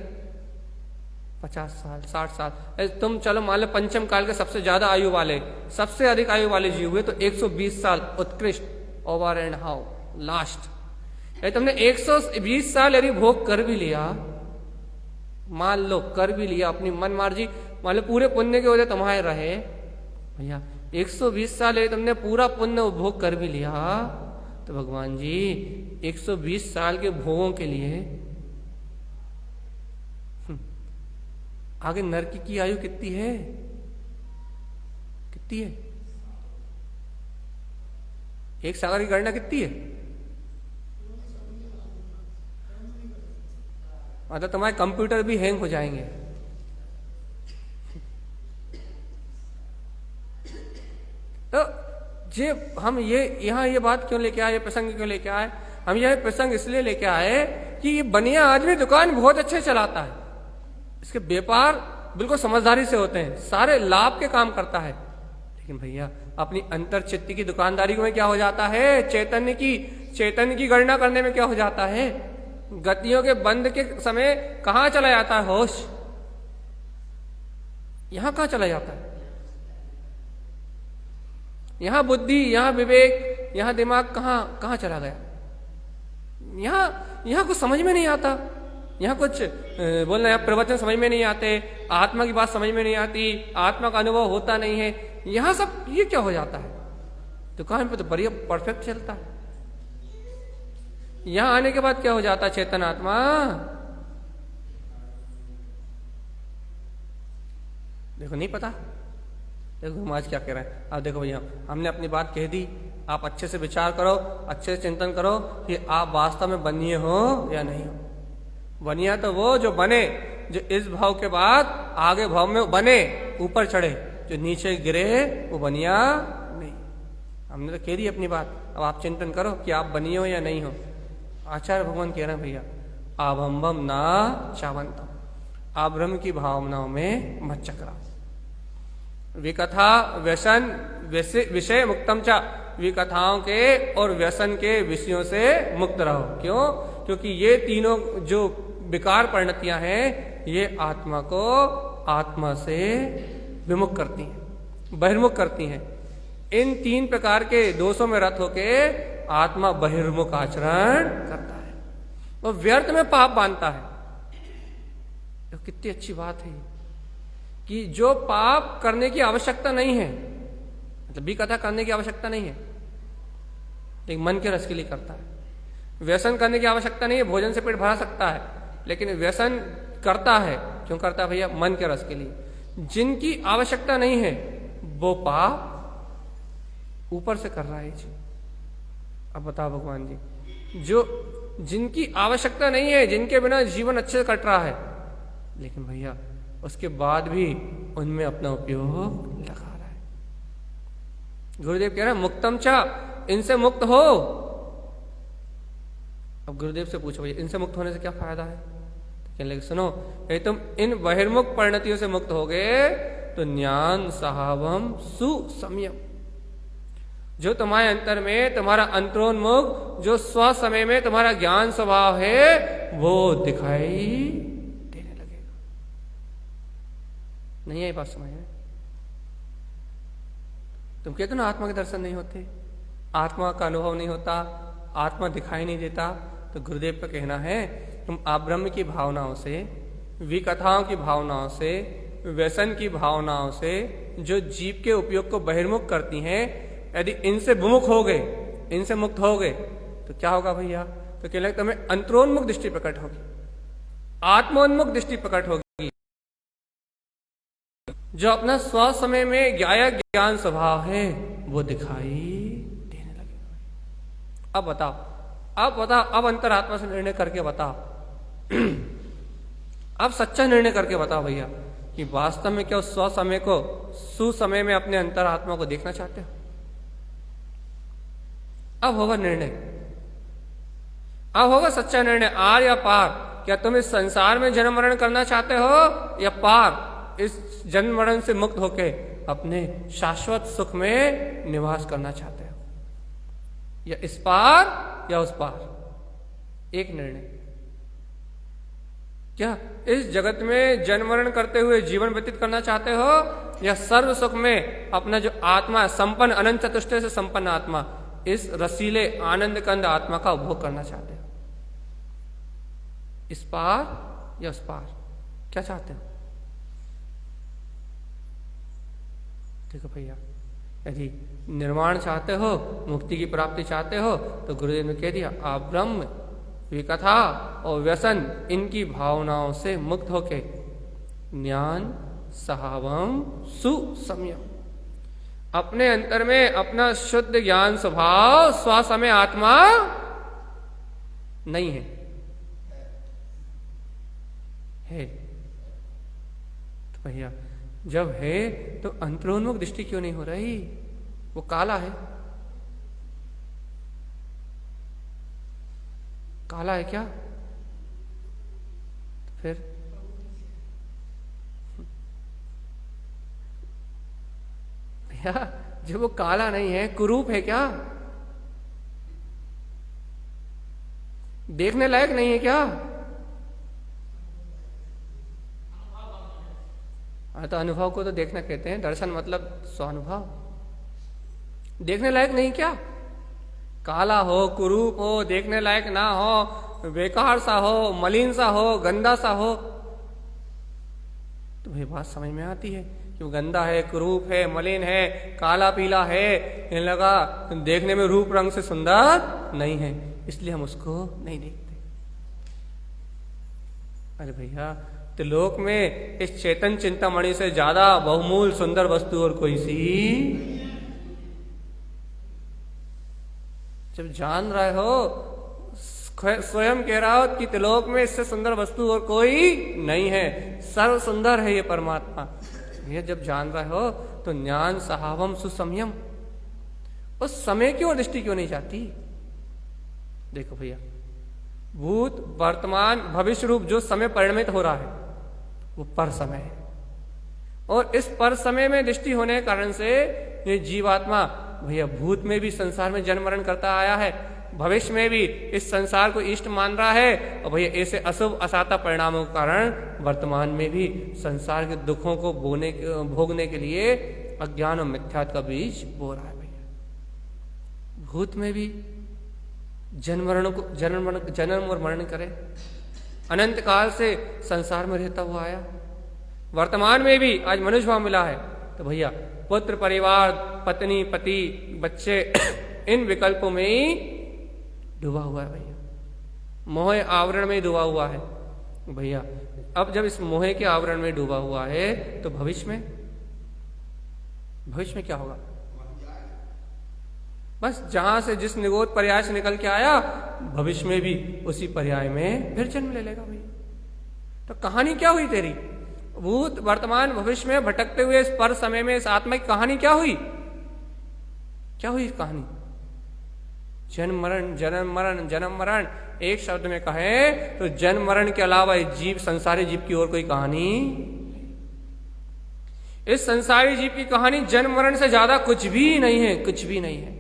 50 साल, 60 साल। तुम चलो मान लो पंचम काल के सबसे ज्यादा आयु वाले, सबसे अधिक आयु वाले जीव हुए तो 120 साल उत्कृष्ट, ओवर एंड हाउ लास्ट। यदि तुमने 120 साल यदि भोग कर भी लिया, मान लो कर भी लिया अपनी मन मर्जी, मान लो पूरे पुण्य के वजह तुम्हारे रहे भैया, 120 साल यदि तुमने पूरा पुण्य उपभोग कर भी लिया, तो भगवान जी 120 साल के भोगों के लिए आगे नरकी की आयु कितनी है? कितनी है? एक सागर की गणना कितनी है? मतलब तुम्हारे कंप्यूटर भी हैंग हो जाएंगे। तो हम ये यहां ये बात क्यों लेके आए, ये प्रसंग क्यों लेके आए? हम यह प्रसंग इसलिए लेके आए कि ये बनिया आदमी दुकान बहुत अच्छे चलाता है, इसके व्यापार बिल्कुल समझदारी से होते हैं, सारे लाभ के काम करता है, लेकिन भैया अपनी अंतर चित्त की दुकानदारी में क्या हो जाता है, चैतन्य की गणना करने में क्या हो जाता है, गतियों के बंद के समय कहां चला जाता है होश, यहां कहां चला जाता है, यहां बुद्धि, यहां विवेक, यहां दिमाग कहां चला गया, यहां कुछ समझ में नहीं आता, यहां कुछ बोलना है, प्रवचन समझ में नहीं आते, आत्मा की बात समझ में नहीं आती, आत्मा का अनुभव होता नहीं है, यहां सब ये क्या हो जाता है। दुकान पे तो बढ़िया परफेक्ट चलता है, यहां आने के बाद क्या हो जाता है, चेतन आत्मा देखो नहीं पता। देखो हम आज क्या कह रहे हैं, अब देखो भैया हमने अपनी बात कह दी, आप अच्छे से विचार करो, अच्छे से चिंतन करो कि आप वास्तव में बनिए हो या नहीं हो। बनिया तो वो जो बने, जो इस भाव के बाद आगे भाव में बने, ऊपर चढ़े, जो नीचे गिरे वो बनिया नहीं। हमने तो कह दी अपनी बात, अब आप चिंतन करो कि आप बनिए हो या नहीं हो। आचार्य भगवान कह रहे हैं भैया आभम्बम ना चावंतम, आप ब्रह्म की भावनाओं में मत चकराओ। विकथा व्यसन विषय मुक्तम चा, विकथाओं के और व्यसन के विषयों से मुक्त रहो। क्यों? क्योंकि ये तीनों जो विकार परिणतियां हैं ये आत्मा को आत्मा से विमुख करती हैं, बहिर्मुख करती हैं। इन तीन प्रकार के दोषों में रत होके आत्मा बहिर्मुख आचरण करता है, वो व्यर्थ में पाप बांधता है। तो कितनी अच्छी बात है कि जो पाप करने की आवश्यकता नहीं है, मतलब भी कथा करने की आवश्यकता नहीं है, लेकिन मन के रस के लिए करता है। व्यसन करने की आवश्यकता नहीं है, भोजन से पेट भरा सकता है, लेकिन व्यसन करता है। क्यों करता है भैया? मन के रस के लिए। जिनकी आवश्यकता नहीं है वो पाप ऊपर से कर रहा है जी। अब बताओ भगवान जी, जो जिनकी आवश्यकता नहीं है, जिनके बिना जीवन अच्छे से कट रहा है, लेकिन भैया उसके बाद भी उनमें अपना उपयोग लगा रहा है। गुरुदेव कह रहे हैं मुक्तम चा, इनसे मुक्त हो। अब गुरुदेव से पूछो भैया इनसे मुक्त होने से क्या फायदा है? तो कहने लगे सुनो, यदि तुम इन बहिर्मुख परिणतियों से मुक्त हो गए तो ज्ञान सहावम सुसंयम, जो तुम्हारे अंतर में तुम्हारा अंतरोन्मुख जो स्व समय में तुम्हारा ज्ञान स्वभाव है वो दिखाई देने लगेगा। नहीं आई बात समझ में? तुम कहते ना आत्मा के दर्शन नहीं होते, आत्मा का अनुभव नहीं होता, आत्मा दिखाई नहीं देता, तो गुरुदेव का कहना है तुम आब्रह्म की भावनाओं से, विकथाओं की भावनाओं से, व्यसन की भावनाओं से जो जीव के उपयोग को बहिर्मुख करती हैं, यदि इनसे विमुख हो गए, इनसे मुक्त हो गए तो क्या होगा भैया? तो कहने लगे तुम्हें अंतरोन्मुख दृष्टि प्रकट होगी, आत्मोन्मुख दृष्टि प्रकट होगी, जो अपना स्व समय में ज्ञान स्वभाव है वो दिखाई देने लगेगा। अब बताओ, अब अंतरात्मा से निर्णय करके बताओ, अब सच्चा निर्णय करके बताओ भैया कि वास्तव में क्या उस स्व समय को सुसमय में अपने अंतरात्मा को देखना चाहते हो? अब होगा निर्णय, अब होगा सच्चा निर्णय, आर या पार। क्या तुम इस संसार में जन्म मरण करना चाहते हो या पार इस जन्म मरण से मुक्त होके अपने शाश्वत सुख में निवास करना चाहते हो? या इस पार या उस पार, एक निर्णय। क्या इस जगत में जन्म मरण करते हुए जीवन व्यतीत करना चाहते हो या सर्व सुख में अपना जो आत्मा संपन्न, अनंत चतुष्टय से संपन्न आत्मा, इस रसीले आनंद कंद आत्मा का उपभोग करना चाहते हो? इस पार या उस पार, क्या चाहते हो? देखो भैया, यदि निर्वाण चाहते हो, मुक्ति की प्राप्ति चाहते हो, तो गुरुदेव ने कह दिया आप ब्रह्म, विकथा और व्यसन इनकी भावनाओं से मुक्त होके ज्ञान सहावम सुसंयम, अपने अंतर में अपना शुद्ध ज्ञान स्वभाव स्वसमय आत्मा नहीं है तो भैया जब है तो अंतरोन्मुख दृष्टि क्यों नहीं हो रही? वो काला है। काला है क्या? फिर भैया जब वो काला नहीं है, कुरूप है क्या? देखने लायक नहीं है क्या? हाँ, तो अनुभव को तो देखना कहते हैं, दर्शन मतलब स्वानुभव। देखने लायक नहीं क्या? काला हो, कुरूप हो, देखने लायक ना हो, बेकार सा हो, मलिन सा हो, गंदा सा हो, तो भाई बात समझ में आती है कि वो गंदा है, कुरूप है, मलिन है, काला पीला है, इन लगा देखने में रूप रंग से सुंदर नहीं है, इसलिए हम उसको नहीं देखते। अरे भैया त्रिलोक में इस चेतन चिंतामणि से ज्यादा बहुमूल सुंदर वस्तु और कोई सी, जब जान रहे हो, स्वयं कह रहा हो कि त्रिलोक में इससे सुंदर वस्तु और कोई नहीं है, सर्व सुंदर है ये परमात्मा, ये जब जान रहे हो तो ज्ञान सहावम सुसमयम, उस समय की ओर दृष्टि क्यों नहीं जाती? देखो भैया, भूत वर्तमान भविष्य रूप जो समय परिणमित हो रहा है वो पर समय है, और इस पर समय में दृष्टि होने के कारण से ये जीवात्मा भैया भूत में भी संसार में जन्म मरण करता आया है, भविष्य में भी इस संसार को इष्ट मान रहा है, और भैया ऐसे अशुभ असाता परिणामों के कारण वर्तमान में भी संसार के दुखों को भोगने के लिए अज्ञान और मिथ्यात्व का बीज बो रहा है। भैया भूत में भी जन्म और मरण करे, अनंत काल से संसार में रहता हुआ आया, वर्तमान में भी आज मनुष्य भाव मिला है, तो भैया पुत्र परिवार पत्नी पति बच्चे इन विकल्पों में ही डूबा हुआ है भैया, मोह आवरण में डूबा हुआ है भैया। अब जब इस मोह के आवरण में डूबा हुआ है तो भविष्य में क्या होगा? बस जहां से जिस निगोद पर्याय से निकल के आया, भविष्य में भी उसी पर्याय में फिर जन्म ले लेगा भैया। तो कहानी क्या हुई तेरी? भूत वर्तमान भविष्य में भटकते हुए इस पर समय में इस आत्मा की कहानी क्या हुई? क्या हुई कहानी? जन्म मरण जन्म मरण जन्म मरण, एक शब्द में कहे तो जन्म मरण के अलावा इस जीव संसारी जीव की और कोई कहानी, इस संसारी जीव की कहानी जन्म मरण से ज्यादा कुछ भी नहीं है, कुछ भी नहीं है।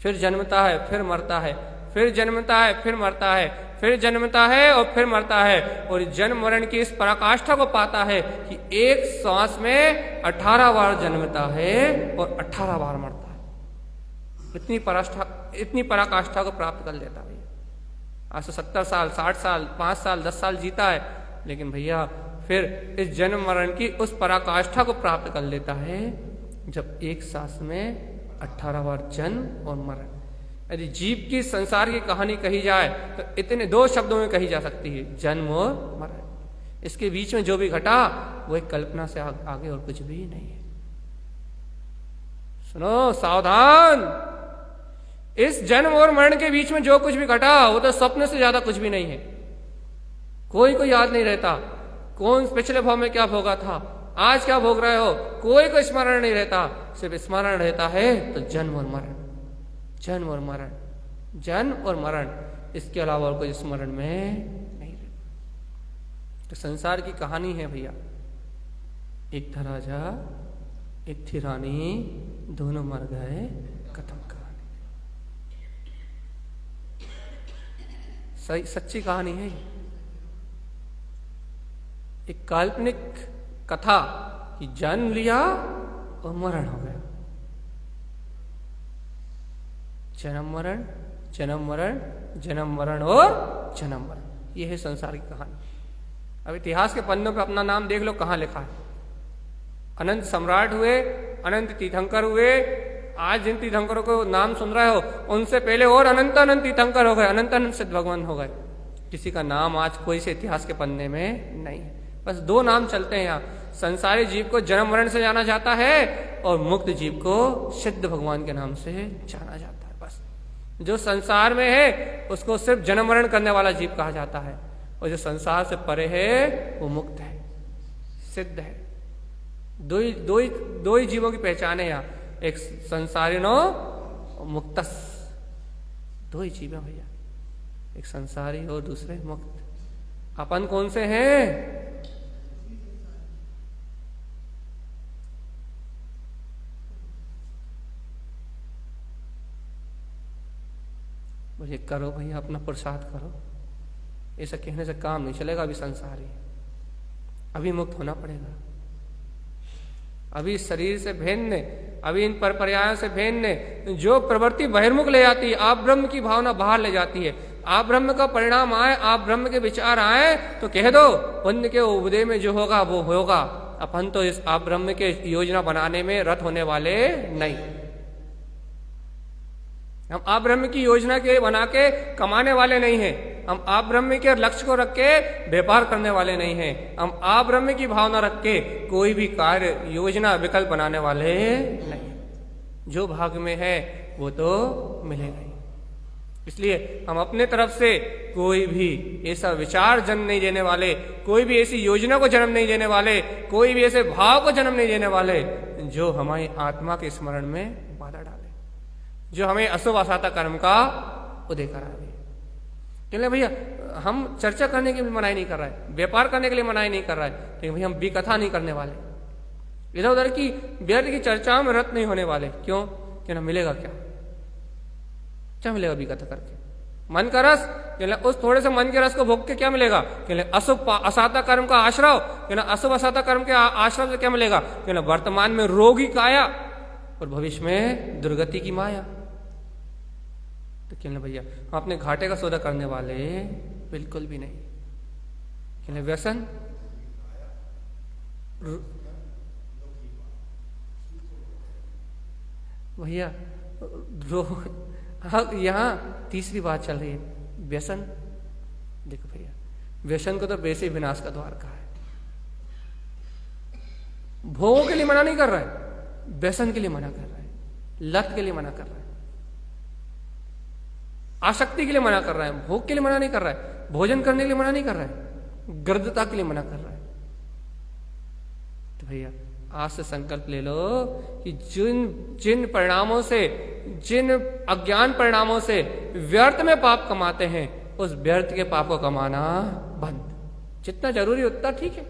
फिर जन्मता है, फिर मरता है, फिर जन्मता है, फिर मरता है, फिर जन्मता है और फिर मरता है, और जन्म मरण की इस पराकाष्ठा को पाता है कि एक सांस में 18 बार जन्मता है और 18 बार मरता है। इतनी पराकाष्ठा को प्राप्त कर लेता है भैया। आज से 70 साल 60 साल 5 साल 10 साल जीता है, लेकिन भैया फिर इस जन्म मरण की उस पराकाष्ठा को प्राप्त कर लेता है जब एक सांस में 18 बार जन्म और मरण। यदि जीव की संसार की कहानी कही जाए तो इतने 2 शब्दों में कही जा सकती है, जन्म और मरण। इसके बीच में जो भी घटा वो एक कल्पना से आगे और कुछ भी नहीं है। सुनो सावधान, इस जन्म और मरण के बीच में जो कुछ भी घटा वो तो स्वप्न से ज्यादा कुछ भी नहीं है। कोई को याद नहीं रहता कौन पिछले भाव में क्या भोगा था, आज क्या भोग रहे हो, कोई को स्मरण नहीं रहता। सिर्फ स्मरण रहता है तो जन्म और मरण, जन्म और मरण, जन्म और मरण, इसके अलावा और कोई स्मरण में नहीं रहता। तो संसार की कहानी है भैया, एक था राजा एक थी रानी, दोनों मर गए, खत्म कहानी। सही सच्ची कहानी है। एक काल्पनिक कथा कि जन्म लिया और मरण हो गया, जन्म मरण जन्म मरण जन्म मरण और जन्म मरण, ये है संसार की कहानी। अब इतिहास के पन्नों पे अपना नाम देख लो कहाँ लिखा है। अनंत सम्राट हुए, अनंत तीर्थंकर हुए, आज जिन तीर्थंकरों को नाम सुन रहे हो उनसे पहले और अनंत अनंत तीर्थंकर हो गए, अनंत अनंत सिद्ध भगवान हो गए। किसी का नाम आज कोई से इतिहास के पन्ने में नहीं है। बस 2 नाम चलते हैं यहाँ, संसारी जीव को जन्म मरण से जाना जाता है और मुक्त जीव को सिद्ध भगवान के नाम से जाना जाता है। बस जो संसार में है उसको सिर्फ जन्म मरण करने वाला जीव कहा जाता है, और जो संसार से परे है वो मुक्त है, सिद्ध है। दो ही जीवों की पहचान है यहाँ, एक संसारिनो और मुक्तस, 2 ही जीव है भैया। एक संसारी और दूसरे मुक्त। अपन कौन से हैं? बोले करो भैया, अपना पुरुषार्थ करो। ऐसा कहने से काम नहीं चलेगा। अभी संसारी, अभी मुक्त होना पड़ेगा। अभी शरीर से भिन्न, अभी इन पर्यायों से भिन्न जो प्रवृत्ति बहिर्मुख ले जाती है, आप ब्रह्म की भावना बाहर ले जाती है। आप ब्रह्म का परिणाम आए, आप ब्रह्म के विचार आए तो कह दो पुण्य के उदय में जो होगा वो होगा। अपन तो इस आप ब्रह्म के योजना बनाने में रत होने वाले नहीं। हम आप ब्रह्म की योजना के बना के कमाने वाले नहीं हैं। हम आप ब्रह्म के लक्ष्य को रख के व्यापार करने वाले नहीं हैं। हम आप ब्रह्म की भावना रख के कोई भी कार्य योजना विकल्प बनाने वाले नहीं। जो भाग में है वो तो मिलेगा ही। इसलिए हम अपने तरफ से कोई भी ऐसा विचार जन्म नहीं देने वाले, कोई भी ऐसी योजना को जन्म नहीं देने वाले, कोई भी ऐसे भाव को जन्म नहीं देने वाले जो हमारी आत्मा के स्मरण में बाधा डाले, जो हमें अशुभ असाता कर्म का उदय करावे। चलिए भैया, हम चर्चा करने के लिए मनाही नहीं कर रहा है, व्यापार करने के लिए मनाही नहीं कर रहा है, लेकिन भैया हम विकथा नहीं करने वाले, इधर उधर की व्यर्थ की चर्चाओं में रत नहीं होने वाले। क्यों? कि ना मिलेगा क्या मिलेगा विकथा करके? मन का रस, उस थोड़े से मन के रस को भोग के क्या मिलेगा? अशुभ असाता कर्म का आश्रव, अशुभ असाता कर्म के आश्रव से क्या मिलेगा? वर्तमान में रोगी काया और भविष्य में दुर्गति की माया। तो कहना भैया हम अपने घाटे का सौदा करने वाले बिल्कुल भी नहीं। कहना व्यसन भैया यहाँ तीसरी बात चल रही है, व्यसन। देखो भैया, व्यसन को तो वैसे ही विनाश का द्वार कहा है। भोगों के लिए मना नहीं कर रहा है, व्यसन के लिए मना कर रहा है, लत के लिए मना कर रहा है, आसक्ति के लिए मना कर रहा है, भोग के लिए मना नहीं कर रहा है, भोजन करने के लिए मना नहीं कर रहा है, गर्दता के लिए मना कर रहा है। तो भैया आज से संकल्प ले लो कि जिन परिणामों से, जिन अज्ञान परिणामों से व्यर्थ में पाप कमाते हैं, उस व्यर्थ के पाप को कमाना बंद। जितना जरूरी उतना ठीक है,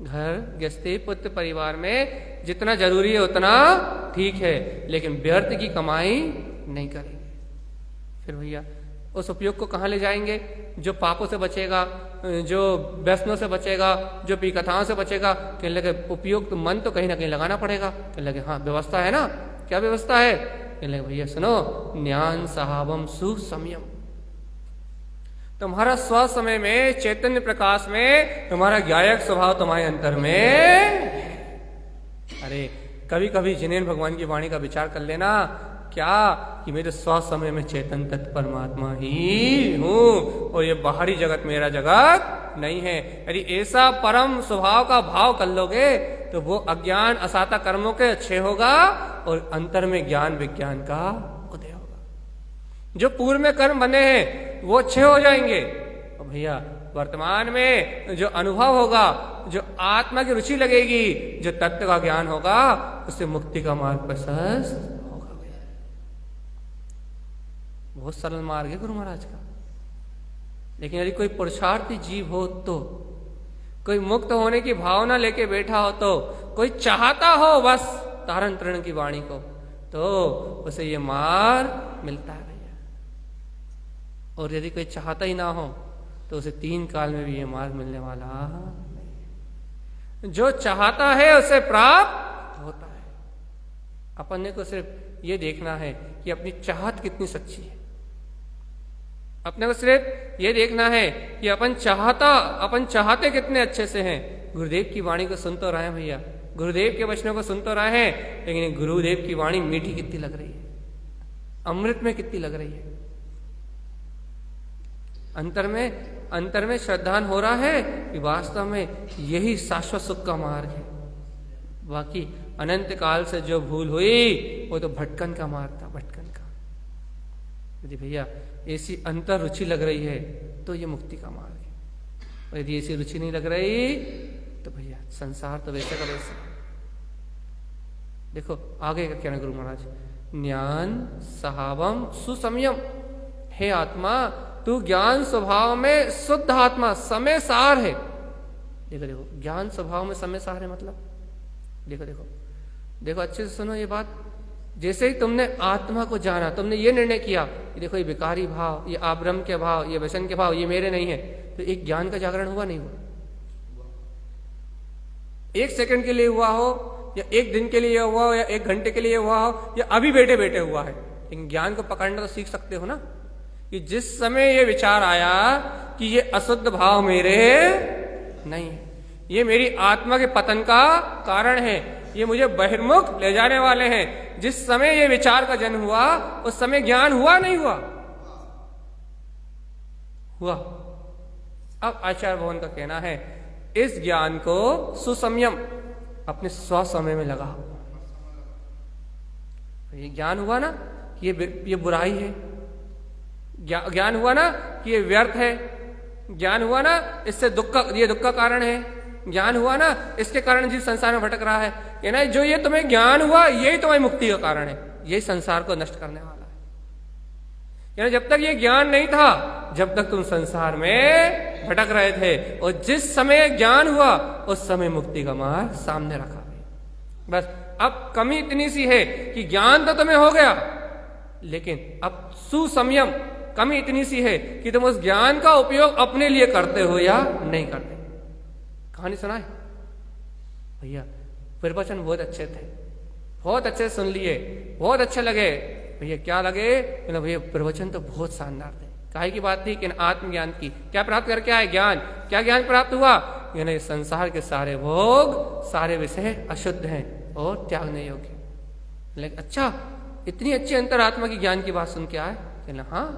घर गृहस्थी पुत्र परिवार में जितना जरूरी है उतना ठीक है, लेकिन व्यर्थ की कमाई नहीं करेंगे। फिर भैया उस उपयोग को कहाँ ले जाएंगे? जो पापों से बचेगा, जो व्यसनों से बचेगा, जो विकथाओं से बचेगा, कहने लगे उपयोग तो मन तो कहीं ना कहीं लगाना पड़ेगा। कहने लगे हाँ व्यवस्था है ना। क्या व्यवस्था है? कहने लगे भैया सुनो, ज्ञान सहावम सुसंयम। तुम्हारा स्व समय में, चैतन्य प्रकाश में तुम्हारा ज्ञायक स्वभाव तुम्हारे अंतर में। अरे कभी कभी जिनेन्द्र भगवान की वाणी का विचार कर लेना, क्या कि मेरे स्व समय में चेतन तत्व परमात्मा ही हूं और ये बाहरी जगत मेरा जगत नहीं है। यदि ऐसा परम स्वभाव का भाव कर लोगे तो वो अज्ञान असाता कर्मों के अच्छे होगा और अंतर में ज्ञान विज्ञान का उदय होगा। जो पूर्व में कर्म बने हैं वो अच्छे हो जाएंगे और भैया वर्तमान में जो अनुभव होगा, जो आत्मा की रुचि लगेगी, जो तत्व का ज्ञान होगा, उससे मुक्ति का मार्ग प्रशस्त। बहुत सरल मार्ग है गुरु महाराज का। लेकिन यदि कोई पुरुषार्थी जीव हो, तो कोई मुक्त होने की भावना लेके बैठा हो, तो कोई चाहता हो बस तारण तरण की वाणी को, तो उसे ये मार्ग मिलता है भैया। और यदि कोई चाहता ही ना हो तो उसे 3 काल में भी ये मार्ग मिलने वाला नहीं। जो चाहता है उसे प्राप्त होता है। अपन ने को सिर्फ ये देखना है कि अपनी चाहत कितनी सच्ची है। अपने को सिर्फ ये देखना है कि अपन चाहते कितने अच्छे से हैं। गुरुदेव की वाणी को सुन तो रहे हैं भैया, गुरुदेव के वचनों को सुन तो रहे हैं, लेकिन गुरुदेव की वाणी मीठी कितनी लग रही है, अमृत में कितनी लग रही है। अंतर में श्रद्धान हो रहा है कि वास्तव में यही शाश्वत सुख का मार्ग है। बाकी अनंत काल से जो भूल हुई वो तो भटकन का मार्ग था, भटकन का। यदि भैया ऐसी अंतर रुचि लग रही है तो ये मुक्ति का मार्ग है, और यदि ऐसी रुचि नहीं लग रही तो भैया संसार तो वैसे का वैसे। देखो आगे का कहना गुरु महाराज, ज्ञान सहावम सुसंयम हे आत्मा, तू ज्ञान स्वभाव में शुद्ध आत्मा, समय सार है। देखो देखो, ज्ञान स्वभाव में समय सार है मतलब, देखो देखो देखो, अच्छे से सुनो ये बात। जैसे ही तुमने आत्मा को जाना, तुमने ये निर्णय किया कि देखो ये विकारी भाव, ये आब्रह्म के भाव, ये व्यसन के भाव, ये मेरे नहीं है, तो एक ज्ञान का जागरण हुआ नहीं हुआ? एक सेकंड के लिए हुआ हो, या एक दिन के लिए हुआ हो, या एक घंटे के लिए हुआ हो, या अभी बैठे बैठे हुआ है, लेकिन ज्ञान को पकड़ना तो सीख सकते हो ना, कि जिस समय ये विचार आया कि ये अशुद्ध भाव मेरे नहीं है, ये मेरी आत्मा के पतन का कारण है, ये मुझे बहिर्मुख ले जाने वाले हैं, जिस समय ये विचार का जन्म हुआ उस समय ज्ञान हुआ नहीं हुआ? हुआ। अब आचार्य भगवान का कहना है, इस ज्ञान को सुसंयम अपने स्व समय में लगाओ। ये ज्ञान हुआ ना कि ये बुराई है, ज्ञान हुआ ना कि ये व्यर्थ है, ज्ञान हुआ ना इससे ये दुख का कारण है, ज्ञान हुआ ना इसके कारण जिस संसार में भटक रहा है, ये ना जो ये तुम्हें ज्ञान हुआ यही तुम्हारी मुक्ति का कारण है, यही संसार को नष्ट करने वाला है। यानी जब तक ये ज्ञान नहीं था, जब तक तुम संसार में भटक रहे थे, और जिस समय ज्ञान हुआ उस समय मुक्ति का मार्ग सामने रखा गया। बस अब कमी इतनी सी है कि ज्ञान तो तुम्हें हो गया, लेकिन अब सुसंयम कमी इतनी सी है कि तुम उस ज्ञान का उपयोग अपने लिए करते हो या नहीं करते। कहानी सुनाए भैया, प्रवचन बहुत अच्छे थे, बहुत अच्छे सुन लिए, बहुत अच्छे लगे भैया। क्या लगे भैया? प्रवचन तो बहुत शानदार थे। काहे की बात थी कि आत्मज्ञान की। क्या प्राप्त करके आए? ज्ञान। क्या ज्ञान प्राप्त हुआ? यानी संसार के सारे भोग, सारे विषय अशुद्ध हैं और त्यागने योग्य। लेकिन अच्छा, इतनी अच्छी अंतरात्मा की ज्ञान की बात सुन के आए? कहना हाँ,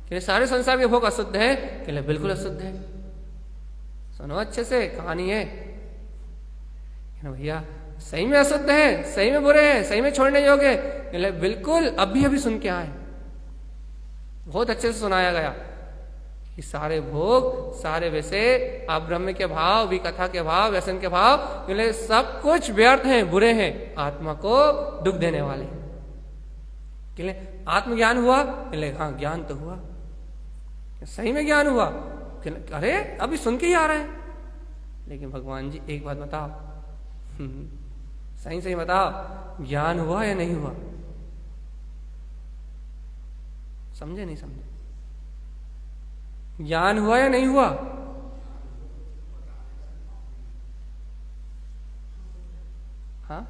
कि सारे संसार के भोग अशुद्ध है? कहना बिल्कुल अशुद्ध है। सुनो अच्छे से, कहानी है भैया, सही में अशुद्ध है, सही में बुरे हैं, सही में छोड़ने योग्य है? बिल्कुल, अभी अभी सुन के आए, बहुत अच्छे से सुनाया गया कि सारे भोग, सारे विषय, अब्रह्म के भाव, विकथा के भाव, व्यसन के भाव, सब कुछ व्यर्थ हैं, बुरे हैं, आत्मा को दुख देने वाले हैं। आत्मज्ञान हुआ? हाँ, ज्ञान तो हुआ। सही में ज्ञान हुआ? अरे अभी सुन के ही आ रहे हैं। लेकिन भगवान जी एक बात बताओ, सही सही बताओ, ज्ञान हुआ या नहीं हुआ? समझे नहीं समझे? ज्ञान हुआ या नहीं हुआ? हाँ,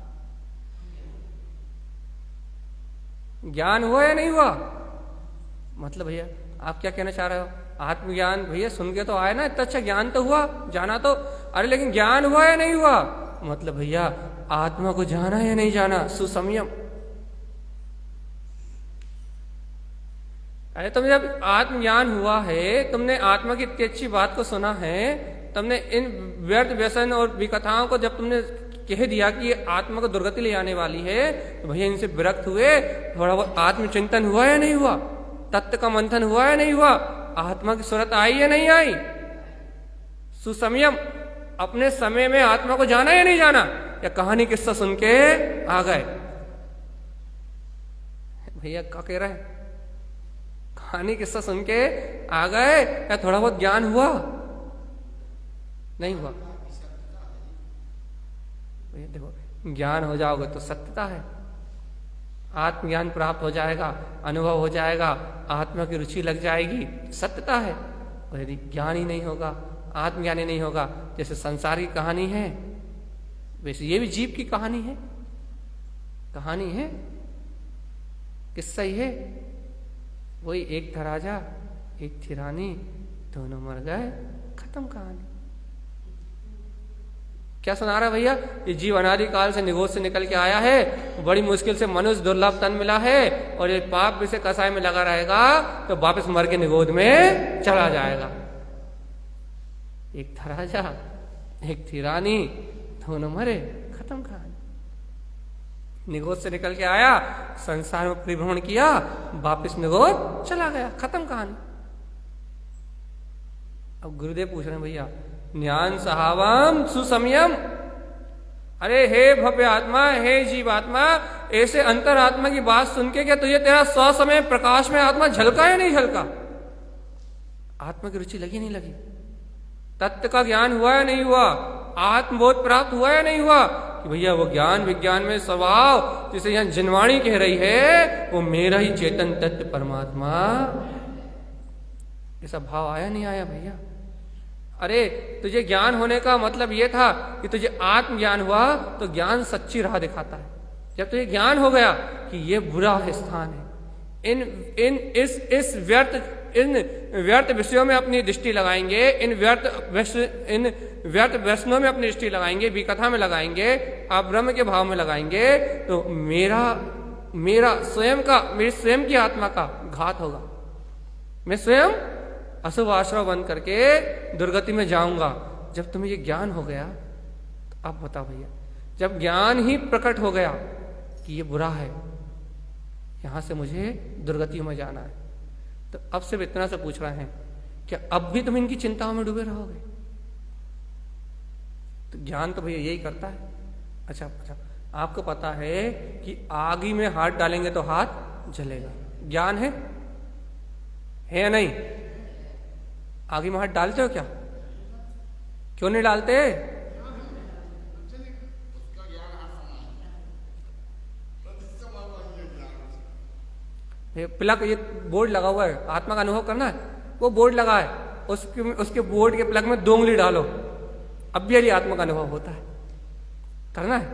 ज्ञान हुआ या नहीं हुआ? मतलब भैया आप क्या कहना चाह रहे हो? आत्मज्ञान भैया सुन के तो आए ना, इतना अच्छा ज्ञान तो हुआ, जाना तो, अरे लेकिन ज्ञान हुआ या नहीं हुआ? मतलब भैया आत्मा को जाना या नहीं जाना? सुसंयम। अरे तुम जब आत्मज्ञान हुआ है, तुमने आत्मा की इतनी अच्छी बात को सुना है, तुमने इन व्यर्थ व्यसन और विकथाओं को जब तुमने कह दिया कि ये आत्मा को दुर्गति ले आने वाली है, तो भैया इनसे विरक्त हुए, थोड़ा बहुत आत्मचिंतन हुआ या नहीं हुआ? तत्व का मंथन हुआ या नहीं हुआ? आत्मा की सूरत आई या नहीं आई? सुसंयम अपने समय में आत्मा को जाना या नहीं जाना? या कहानी किस्सा सुन के आ गए? भैया क्या कह रहे हैं? कहानी किस्सा सुन के आ गए या थोड़ा बहुत ज्ञान हुआ? नहीं हुआ? भैया देखो, ज्ञान हो जाओगे तो सत्यता है, आत्मज्ञान प्राप्त हो जाएगा, अनुभव हो जाएगा, आत्मा की रुचि लग जाएगी, सत्यता है। और यदि ज्ञान ही नहीं होगा, आत्मज्ञान ही नहीं होगा, जैसे संसार की कहानी है वैसे ये भी जीव की कहानी है, कहानी है, किस्सा ही है। वही एक था राजा, एक थी रानी, दोनों मर गए, खत्म कहानी। क्या सुना रहा है भैया? ये जीव अनादिकाल से निगोद से निकल के आया है, बड़ी मुश्किल से मनुष्य दुर्लभ तन मिला है, और ये पाप से कसाय में लगा रहेगा तो वापस मर के निगोद में चला जाएगा। एक था राजा, एक थी रानी, दोनों मरे, खत्म कहानी। निगोद से निकल के आया, संसार में परिभ्रमण किया, वापस निगोद चला गया, खत्म कहानी। अब गुरुदेव पूछ रहे हैं भैया, ज्ञान सहावम सुसंयम, अरे हे भव्य आत्मा, हे जीवात्मा, ऐसे अंतरात्मा की बात सुन के क्या तुझे तेरा स्वसमय प्रकाश में आत्मा झलका या नहीं झलका? आत्मा की रुचि लगी नहीं लगी? तत्व का ज्ञान हुआ या नहीं हुआ? आत्मबोध प्राप्त हुआ या नहीं हुआ कि भैया वो ज्ञान विज्ञान में स्वभाव, जिसे यहां जिनवाणी कह रही है, वो मेरा ही चेतन तत्व परमात्मा, ऐसा भाव आया नहीं आया भैया? अरे तुझे ज्ञान होने का मतलब यह था कि तुझे आत्मज्ञान हुआ तो ज्ञान सच्ची राह दिखाता है। जब तुझे ज्ञान हो गया कि ये बुरा स्थान है, इस व्यर्थ विषयों में अपनी दृष्टि लगाएंगे, इन व्यर्थ व्यसनों में अपनी दृष्टि लगाएंगे, विकथा में लगाएंगे, आप ब्रह्म के भाव में लगाएंगे, तो मेरा स्वयं का, मेरी स्वयं की आत्मा का घात होगा। मैं स्वयं अशुभ आश्रय बंद करके दुर्गति में जाऊंगा। जब तुम्हें ये ज्ञान हो गया तो अब बताओ भैया, जब ज्ञान ही प्रकट हो गया कि ये बुरा है, यहां से मुझे दुर्गति में जाना है, तो अब सिर्फ इतना से पूछ रहे हैं, क्या अब भी तुम इनकी चिंताओं में डूबे रहोगे? तो ज्ञान तो भैया यही करता है। अच्छा, आपको पता है कि आग में हाथ डालेंगे तो हाथ जलेगा, ज्ञान है या नहीं? आगे में हाथ डालते हो क्या? क्यों नहीं डालते? प्लग, ये बोर्ड लगा हुआ है, आत्मा का अनुभव करना है, वो बोर्ड लगा है, उसके बोर्ड के प्लग में 2 उंगली डालो, अब भी यही आत्मा का अनुभव होता है। करना है?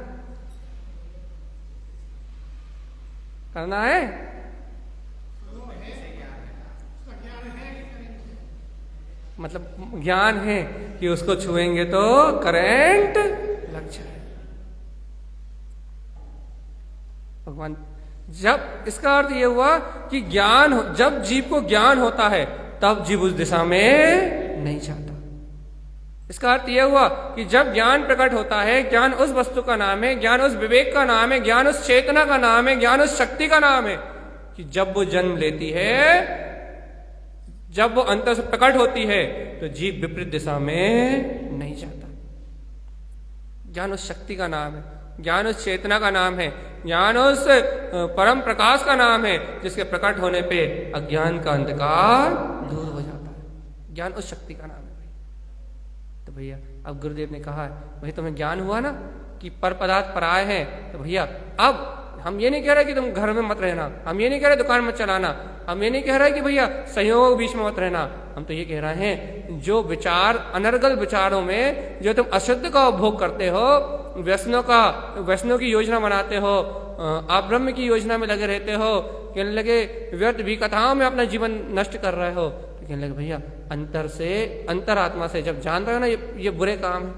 करना है? मतलब ज्ञान है कि उसको छुएंगे तो करंट लग जाए। भगवान, जब इसका अर्थ यह हुआ कि ज्ञान, जब जीव को ज्ञान होता है तब जीव उस दिशा में नहीं जाता। इसका अर्थ यह हुआ कि जब ज्ञान प्रकट होता है, ज्ञान उस वस्तु का नाम है, ज्ञान उस विवेक का नाम है, ज्ञान उस चेतना का नाम है, ज्ञान उस शक्ति का नाम है, कि जब वो जन्म लेती है, जब वो अंतर से प्रकट होती है, तो जीव विपरीत दिशा में नहीं जाता। ज्ञान उस शक्ति का नाम है, ज्ञान उस चेतना का नाम है, ज्ञान उस परम प्रकाश का नाम है, जिसके प्रकट होने पे अज्ञान का अंधकार दूर हो जाता है। ज्ञान उस शक्ति का नाम है भाई। तो भैया अब गुरुदेव ने कहा है, भाई तुम्हें ज्ञान हुआ ना कि पर पदार्थ पराये हैं, तो भैया अब हम ये नहीं कह रहे कि तुम घर में मत रहना, हम ये नहीं कह रहे दुकान मत चलाना, हम ये नहीं कह रहे कि भैया संयोगों के बीच में मत रहना, हम तो ये कह रहे हैं जो विचार, अनर्गल विचारों में जो तुम अशुद्ध का उपभोग करते हो, व्यसनों की योजना बनाते हो, आप ब्रह्म की योजना में लगे रहते हो, कहने लगे व्यर्थ विकथाओं में अपना जीवन नष्ट कर रहे हो, तो कहने लगे भैया अंतरात्मा से जब जान रहे हो ना ये बुरे काम है,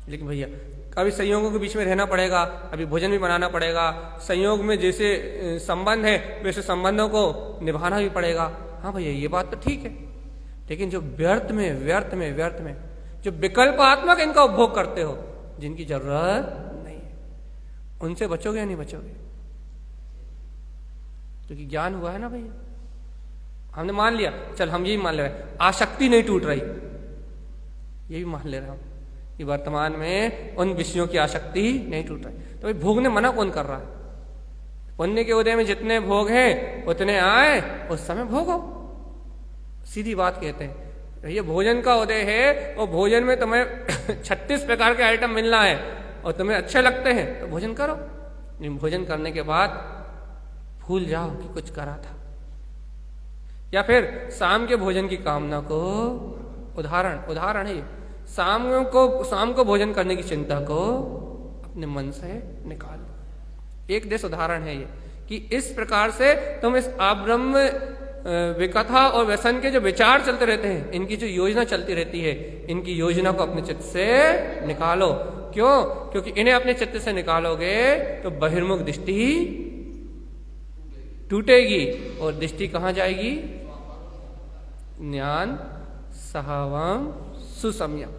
लेकिन भैया कभी संयोगों के बीच में रहना पड़ेगा, अभी भोजन भी बनाना पड़ेगा, संयोग में जैसे संबंध है वैसे संबंधों को निभाना भी पड़ेगा। हाँ भैया ये बात तो ठीक है, लेकिन जो व्यर्थ में जो विकल्पात्मक इनका उपभोग करते हो, जिनकी जरूरत नहीं है, उनसे बचोगे या नहीं बचोगे? क्योंकि ज्ञान हुआ है ना भैया, हमने मान लिया, चल हम यही मान ले रहे, आसक्ति नहीं टूट रही, ये भी मान ले रहे हम कि वर्तमान में उन विषयों की आसक्ति नहीं टूट रही। तो भाई भोगने मना कौन कर रहा है? पुण्य के उदय में जितने भोग हैं उतने आए, उस समय भोगो, सीधी बात कहते हैं। ये भोजन का उदय है और भोजन में तुम्हें 36 प्रकार के आइटम मिलना है और तुम्हें अच्छे लगते हैं तो भोजन करो, लेकिन भोजन करने के बाद भूल जाओ कि कुछ करा था। या फिर शाम के भोजन की कामना को, उदाहरण है ये, शाम को भोजन करने की चिंता को अपने मन से निकालो। एक देश उदाहरण है ये कि इस प्रकार से तुम इस आब्रह्म विकथा और व्यसन के जो विचार चलते रहते हैं, इनकी जो योजना चलती रहती है, इनकी योजना को अपने चित्त से निकालो। क्यों? क्योंकि इन्हें अपने चित्त से निकालोगे तो बहिर्मुख दृष्टि टूटेगी और दृष्टि कहां जाएगी? ज्ञान सहावम सुसमयम,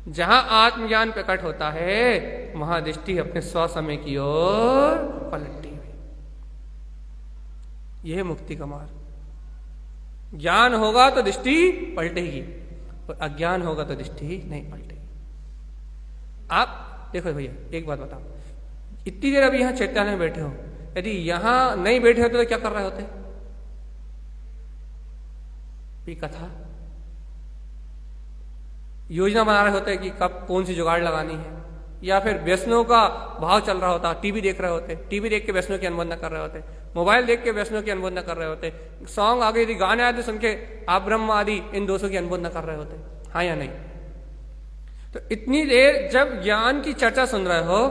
जहां आत्मज्ञान प्रकट होता है वहां दृष्टि अपने स्वसमय की ओर पलटती हुई। यह मुक्ति का मार्ग। ज्ञान होगा तो दृष्टि पलटेगी और अज्ञान होगा तो दृष्टि नहीं पलटेगी। आप देखो भैया एक बात बताओ, इतनी देर अभी यहाँ चैत्यालय में बैठे हो, यदि यहां नहीं बैठे होते तो क्या कर रहे होते? ये कथा योजना बना रहे होते कि कब कौन सी जुगाड़ लगानी है, या फिर वैष्णव का भाव चल रहा होता, टीवी देख रहे होते, टीवी देख के वैष्णव की अनुबंधना कर रहे होते, मोबाइल देख के वैष्णव की अनुबंधना कर रहे होते, सॉन्ग आगे यदि गाने आदि सुन के आप ब्रह्म आदि इन दोषों की अनुबंधना कर रहे होते, हाँ या नहीं? तो इतनी देर जब ज्ञान की चर्चा सुन रहे हो,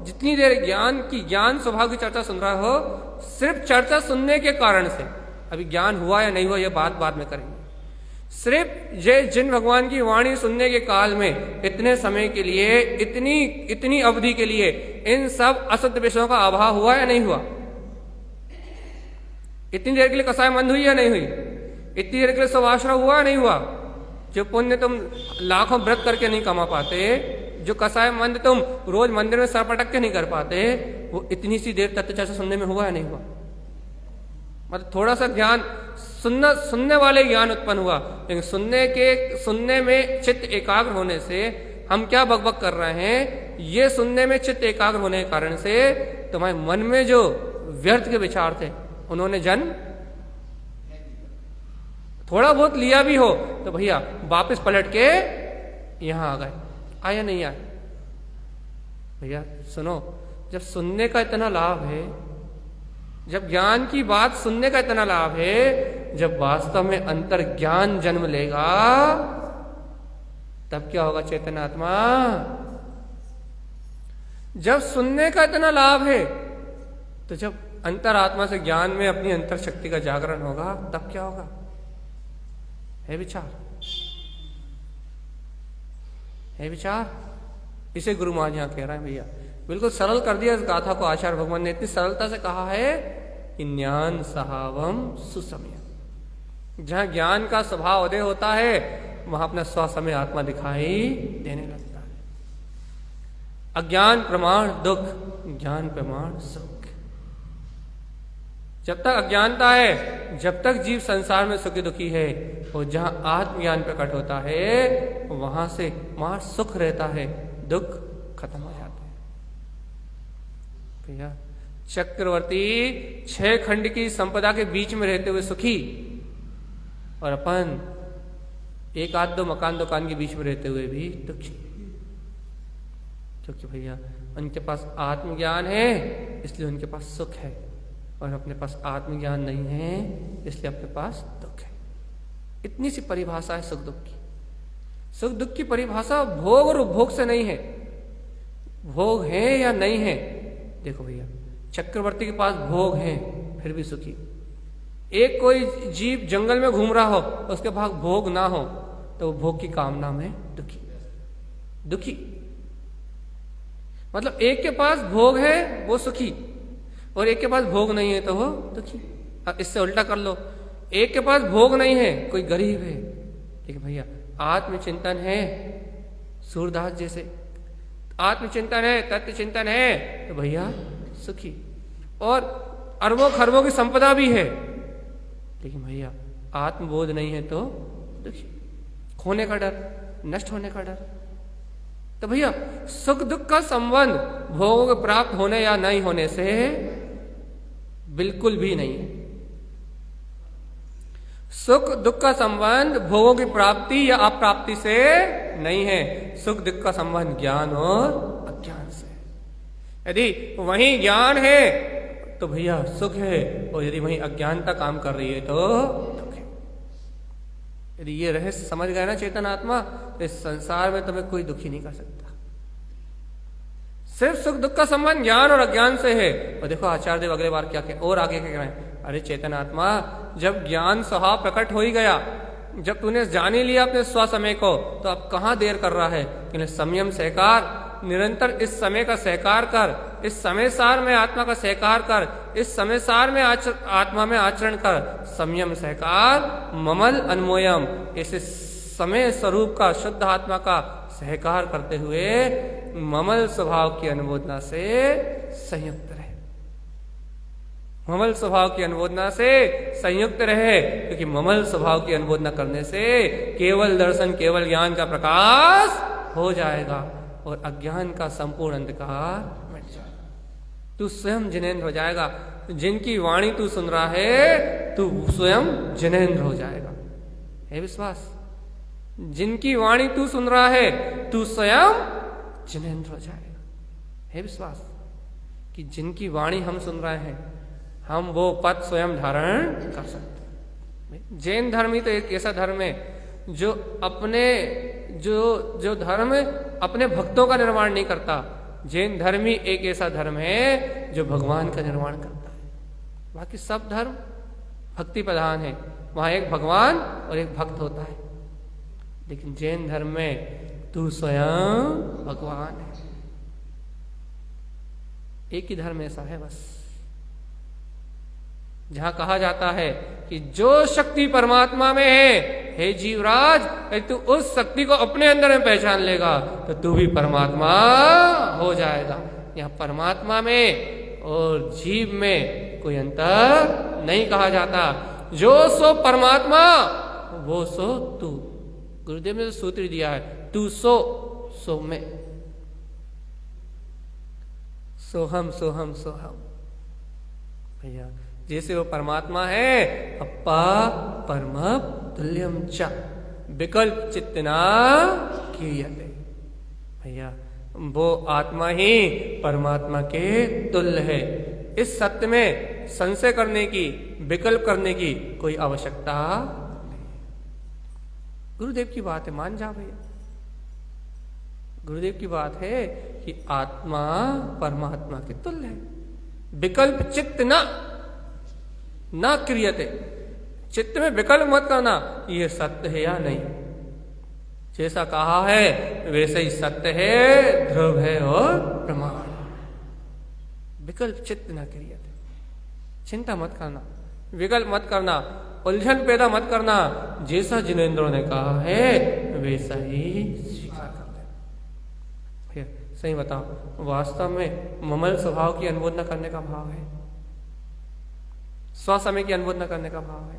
जितनी देर ज्ञान स्वभाव की चर्चा सुन रहे हो, सिर्फ चर्चा सुनने के कारण से, अभी ज्ञान हुआ या नहीं हुआ यह बात बाद में करेंगे, सिर्फ ये जिन भगवान की वाणी सुनने के काल में इतने समय के लिए, इतनी अवधि के लिए इन सब असत्य विषयों का अभाव हुआ या नहीं हुआ? इतनी देर के लिए कसाय मंद हुई या नहीं हुई? इतनी देर के लिए सवाश्रय हुआ या नहीं हुआ? जो पुण्य तुम लाखों व्रत करके नहीं कमा पाते, जो कसाय मंद तुम रोज मंदिर में सर पटक के नहीं कर पाते, वो इतनी सी देर तत्व चर्चा सुनने में हुआ या नहीं हुआ? मतलब थोड़ा सा ज्ञान सुनने वाले ज्ञान उत्पन्न हुआ, लेकिन सुनने में चित्त एकाग्र होने से हम क्या बकबक कर रहे हैं, ये सुनने में चित्त एकाग्र होने के कारण से तुम्हारे मन में जो व्यर्थ के विचार थे उन्होंने जन्म थोड़ा बहुत लिया भी हो तो भैया वापस पलट के यहां आ गए, आया नहीं आया? भैया सुनो, जब सुनने का इतना लाभ है, जब ज्ञान की बात सुनने का इतना लाभ है, जब वास्तव में अंतर ज्ञान जन्म लेगा तब क्या होगा चैतन्यात्मा? जब सुनने का इतना लाभ है तो जब अंतरात्मा से ज्ञान में अपनी अंतर शक्ति का जागरण होगा तब क्या होगा? है विचार? है विचार? इसे गुरु महाराज यहां कह रहे हैं भैया, बिल्कुल सरल कर दिया इस गाथा को आचार्य भगवान ने, इतनी सरलता से कहा है कि ज्ञान सहावम सुसमय। जहां ज्ञान का स्वभाव उदय होता है वहां अपना स्वसमय आत्मा दिखाई देने लगता है। अज्ञान प्रमाण दुख, ज्ञान प्रमाण सुख। जब तक अज्ञानता है, जब तक जीव संसार में सुखी दुखी है, और जहां आत्मज्ञान प्रकट होता है वहां से वहां सुख रहता है, दुख खत्म हो जाता है। भैया चक्रवर्ती 6 खंड की संपदा के बीच में रहते हुए सुखी, और अपन 1 आध 2 मकान दुकान के बीच में रहते हुए भी दुखी, क्योंकि भैया उनके पास आत्मज्ञान है इसलिए उनके पास सुख है, और अपने पास आत्मज्ञान नहीं है इसलिए अपने पास दुख है। इतनी सी परिभाषा है सुख दुख की। सुख दुख की परिभाषा भोग और उपभोग से नहीं है, भोग है या नहीं है। देखो भैया चक्रवर्ती के पास भोग है फिर भी सुखी, एक कोई जीव जंगल में घूम रहा हो उसके पास भोग ना हो तो वो भोग की कामना में दुखी दुखी। मतलब एक के पास भोग है वो सुखी, और एक के पास भोग नहीं है तो वो दुखी। अब इससे उल्टा कर लो, एक के पास भोग नहीं है, कोई गरीब है, लेकिन भैया आत्मचिंतन है, सूरदास जैसे आत्मचिंतन है, तत्व चिंतन है तो भैया सुखी, और अरबों खरबों की संपदा भी है, लेकिन भैया आत्मबोध नहीं है तो दुखी, खोने का डर, नष्ट होने का डर। तो भैया सुख दुख का संबंध भोगों के प्राप्त होने या नहीं होने से बिल्कुल भी नहीं है। सुख दुख का संबंध भोगों की प्राप्ति या अप्राप्ति से नहीं है, सुख दुख का संबंध ज्ञान और अज्ञान से। यदि वहीं ज्ञान है तो भैया सुख है, और यदि वहीं अज्ञानता काम कर रही है तो दुख है। यदि ये रहस्य समझ गए ना चेतन आत्मा, तो इस संसार में तुम्हें कोई दुखी नहीं कर सकता। सिर्फ सुख दुख का संबंध ज्ञान और अज्ञान से है। और देखो आचार्य देव अगले बार क्या कहें, और आगे क्या कह रहे हैं, अरे चेतन आत्मा जब ज्ञान स्वभाव प्रकट हो ही गया, जब तूने जान ही लिया अपने स्वसमय को, तो अब कहां देर कर रहा है कि संयम सहकार, निरंतर इस समय का सहकार कर, इस समय सार में आत्मा का सहकार कर, इस समय सार में आत्मा में आचरण कर। संयम सहकार ममल अन्मोयम, इस समय स्वरूप का शुद्ध आत्मा का सहकार करते हुए ममल स्वभाव की अनुमोदना से संयुक्त रहे, ममल स्वभाव की अनुमोदना से संयुक्त रहे, क्योंकि ममल स्वभाव की अनुमोदना करने से केवल दर्शन, केवल ज्ञान का प्रकाश हो जाएगा। और अज्ञान का संपूर्ण अंधकार मिट जाएगा। तू स्वयं जिनेंद्र हो जाएगा। जिनकी वाणी तू सुन रहा है तू स्वयं जिनेंद्र हो जाएगा। है विश्वास? जिनकी वाणी तू सुन रहा है तू स्वयं जिनेंद्र हो जाएगा। है विश्वास कि जिनकी वाणी हम सुन रहे हैं हम वो पद स्वयं धारण कर सकते हैं। जैन धर्म ही तो एक ऐसा धर्म है जो अपने जो धर्म अपने भक्तों का निर्माण नहीं करता। जैन धर्म ही एक ऐसा धर्म है जो भगवान का निर्माण करता है। बाकी सब धर्म भक्ति प्रधान है, वहां एक भगवान और एक भक्त होता है। लेकिन जैन धर्म में तू स्वयं भगवान है। एक ही धर्म ऐसा है बस, जहां कहा जाता है कि जो शक्ति परमात्मा में है, हे जीवराज, यदि तू उस शक्ति को अपने अंदर में पहचान लेगा तो तू भी परमात्मा हो जाएगा। यहां परमात्मा में और जीव में कोई अंतर नहीं कहा जाता। जो सो परमात्मा वो सो तू। गुरुदेव ने तो सूत्र दिया है, तू सो मैं, सोहम सोहम सोहम। भैया जैसे वो परमात्मा है, अप्पा परम तुल्यम च विकल्प चित्तना क्रियते। भैया वो आत्मा ही परमात्मा के तुल्य है। इस सत्य में संशय करने की, विकल्प करने की कोई आवश्यकता नहीं। गुरुदेव की बात है, मान जा भैया। गुरुदेव की बात है कि आत्मा परमात्मा के तुल्य है। विकल्प चित्त न क्रियते। चित्त में विकल्प मत करना, ये सत्य है या नहीं। जैसा कहा है वैसे ही सत्य है, ध्रुव है और प्रमाण। विकल्प चित्त न क्रियते। चिंता मत करना, विकल्प मत करना, उलझन पैदा मत करना। जैसा जिनेंद्रों ने कहा है वैसा ही स्वीकार कर दे। सही बताओ, वास्तव में ममल स्वभाव की अनुमोदना करने का भाव है? स्वसमय की अनुमोदना करने का भाव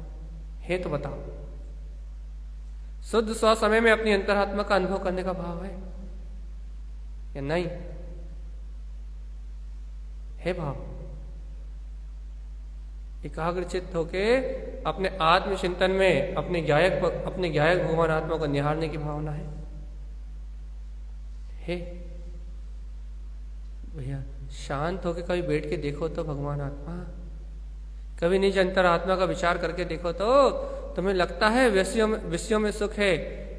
है तो बताओ। शुद्ध स्वसमय में अपनी अंतरात्मा का अनुभव करने का भाव है या नहीं? है भाव? एकाग्रचित्त होके अपने आत्म चिंतन में अपने गायक भगवान आत्मा को निहारने की भावना है? भैया शांत होके कभी बैठ के देखो तो भगवान आत्मा, कभी निज अंतरात्मा का विचार करके देखो तो तुम्हें लगता है विषयों में सुख है,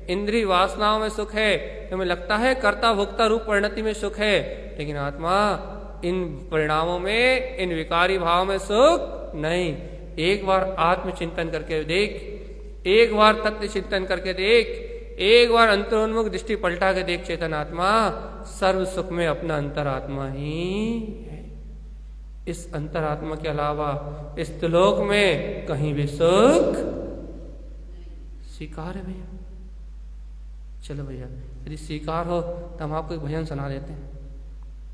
इंद्रिय वासनाओं में सुख है, तुम्हें लगता है कर्ता भोक्ता रूप परिणति में सुख है। लेकिन आत्मा इन परिणामों में, इन विकारी भाव में सुख नहीं। एक बार आत्मचिंतन करके देख, एक बार तत्व चिंतन करके देख, एक बार अंतरोन्मुख दृष्टि पलटा के देख। चेतन आत्मा सर्व सुख में अपना अंतरात्मा ही है। इस अंतरात्मा के अलावा इस त्रिलोक में कहीं भी सुख स्वीकार है भैया। चलो भैया, यदि स्वीकार हो तो हम आपको एक भजन सुना देते हैं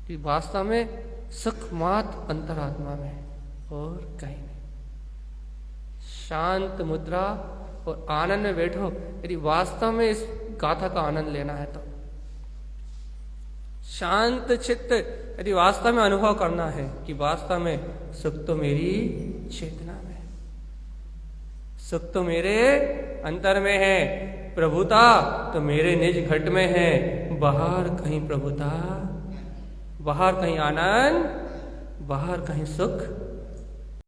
कि वास्तव में सुख मात्र अंतरात्मा में और कहीं नहीं। शांत मुद्रा और आनंद में बैठो। यदि वास्तव में इस गाथा का आनंद लेना है तो शांत चित्त, यदि वास्तव में अनुभव करना है कि वास्तव में सुख तो मेरी चेतना में, सुख तो मेरे अंतर में है, प्रभुता तो मेरे निज घट में है। बाहर कहीं प्रभुता, बाहर कहीं आनंद, बाहर कहीं सुख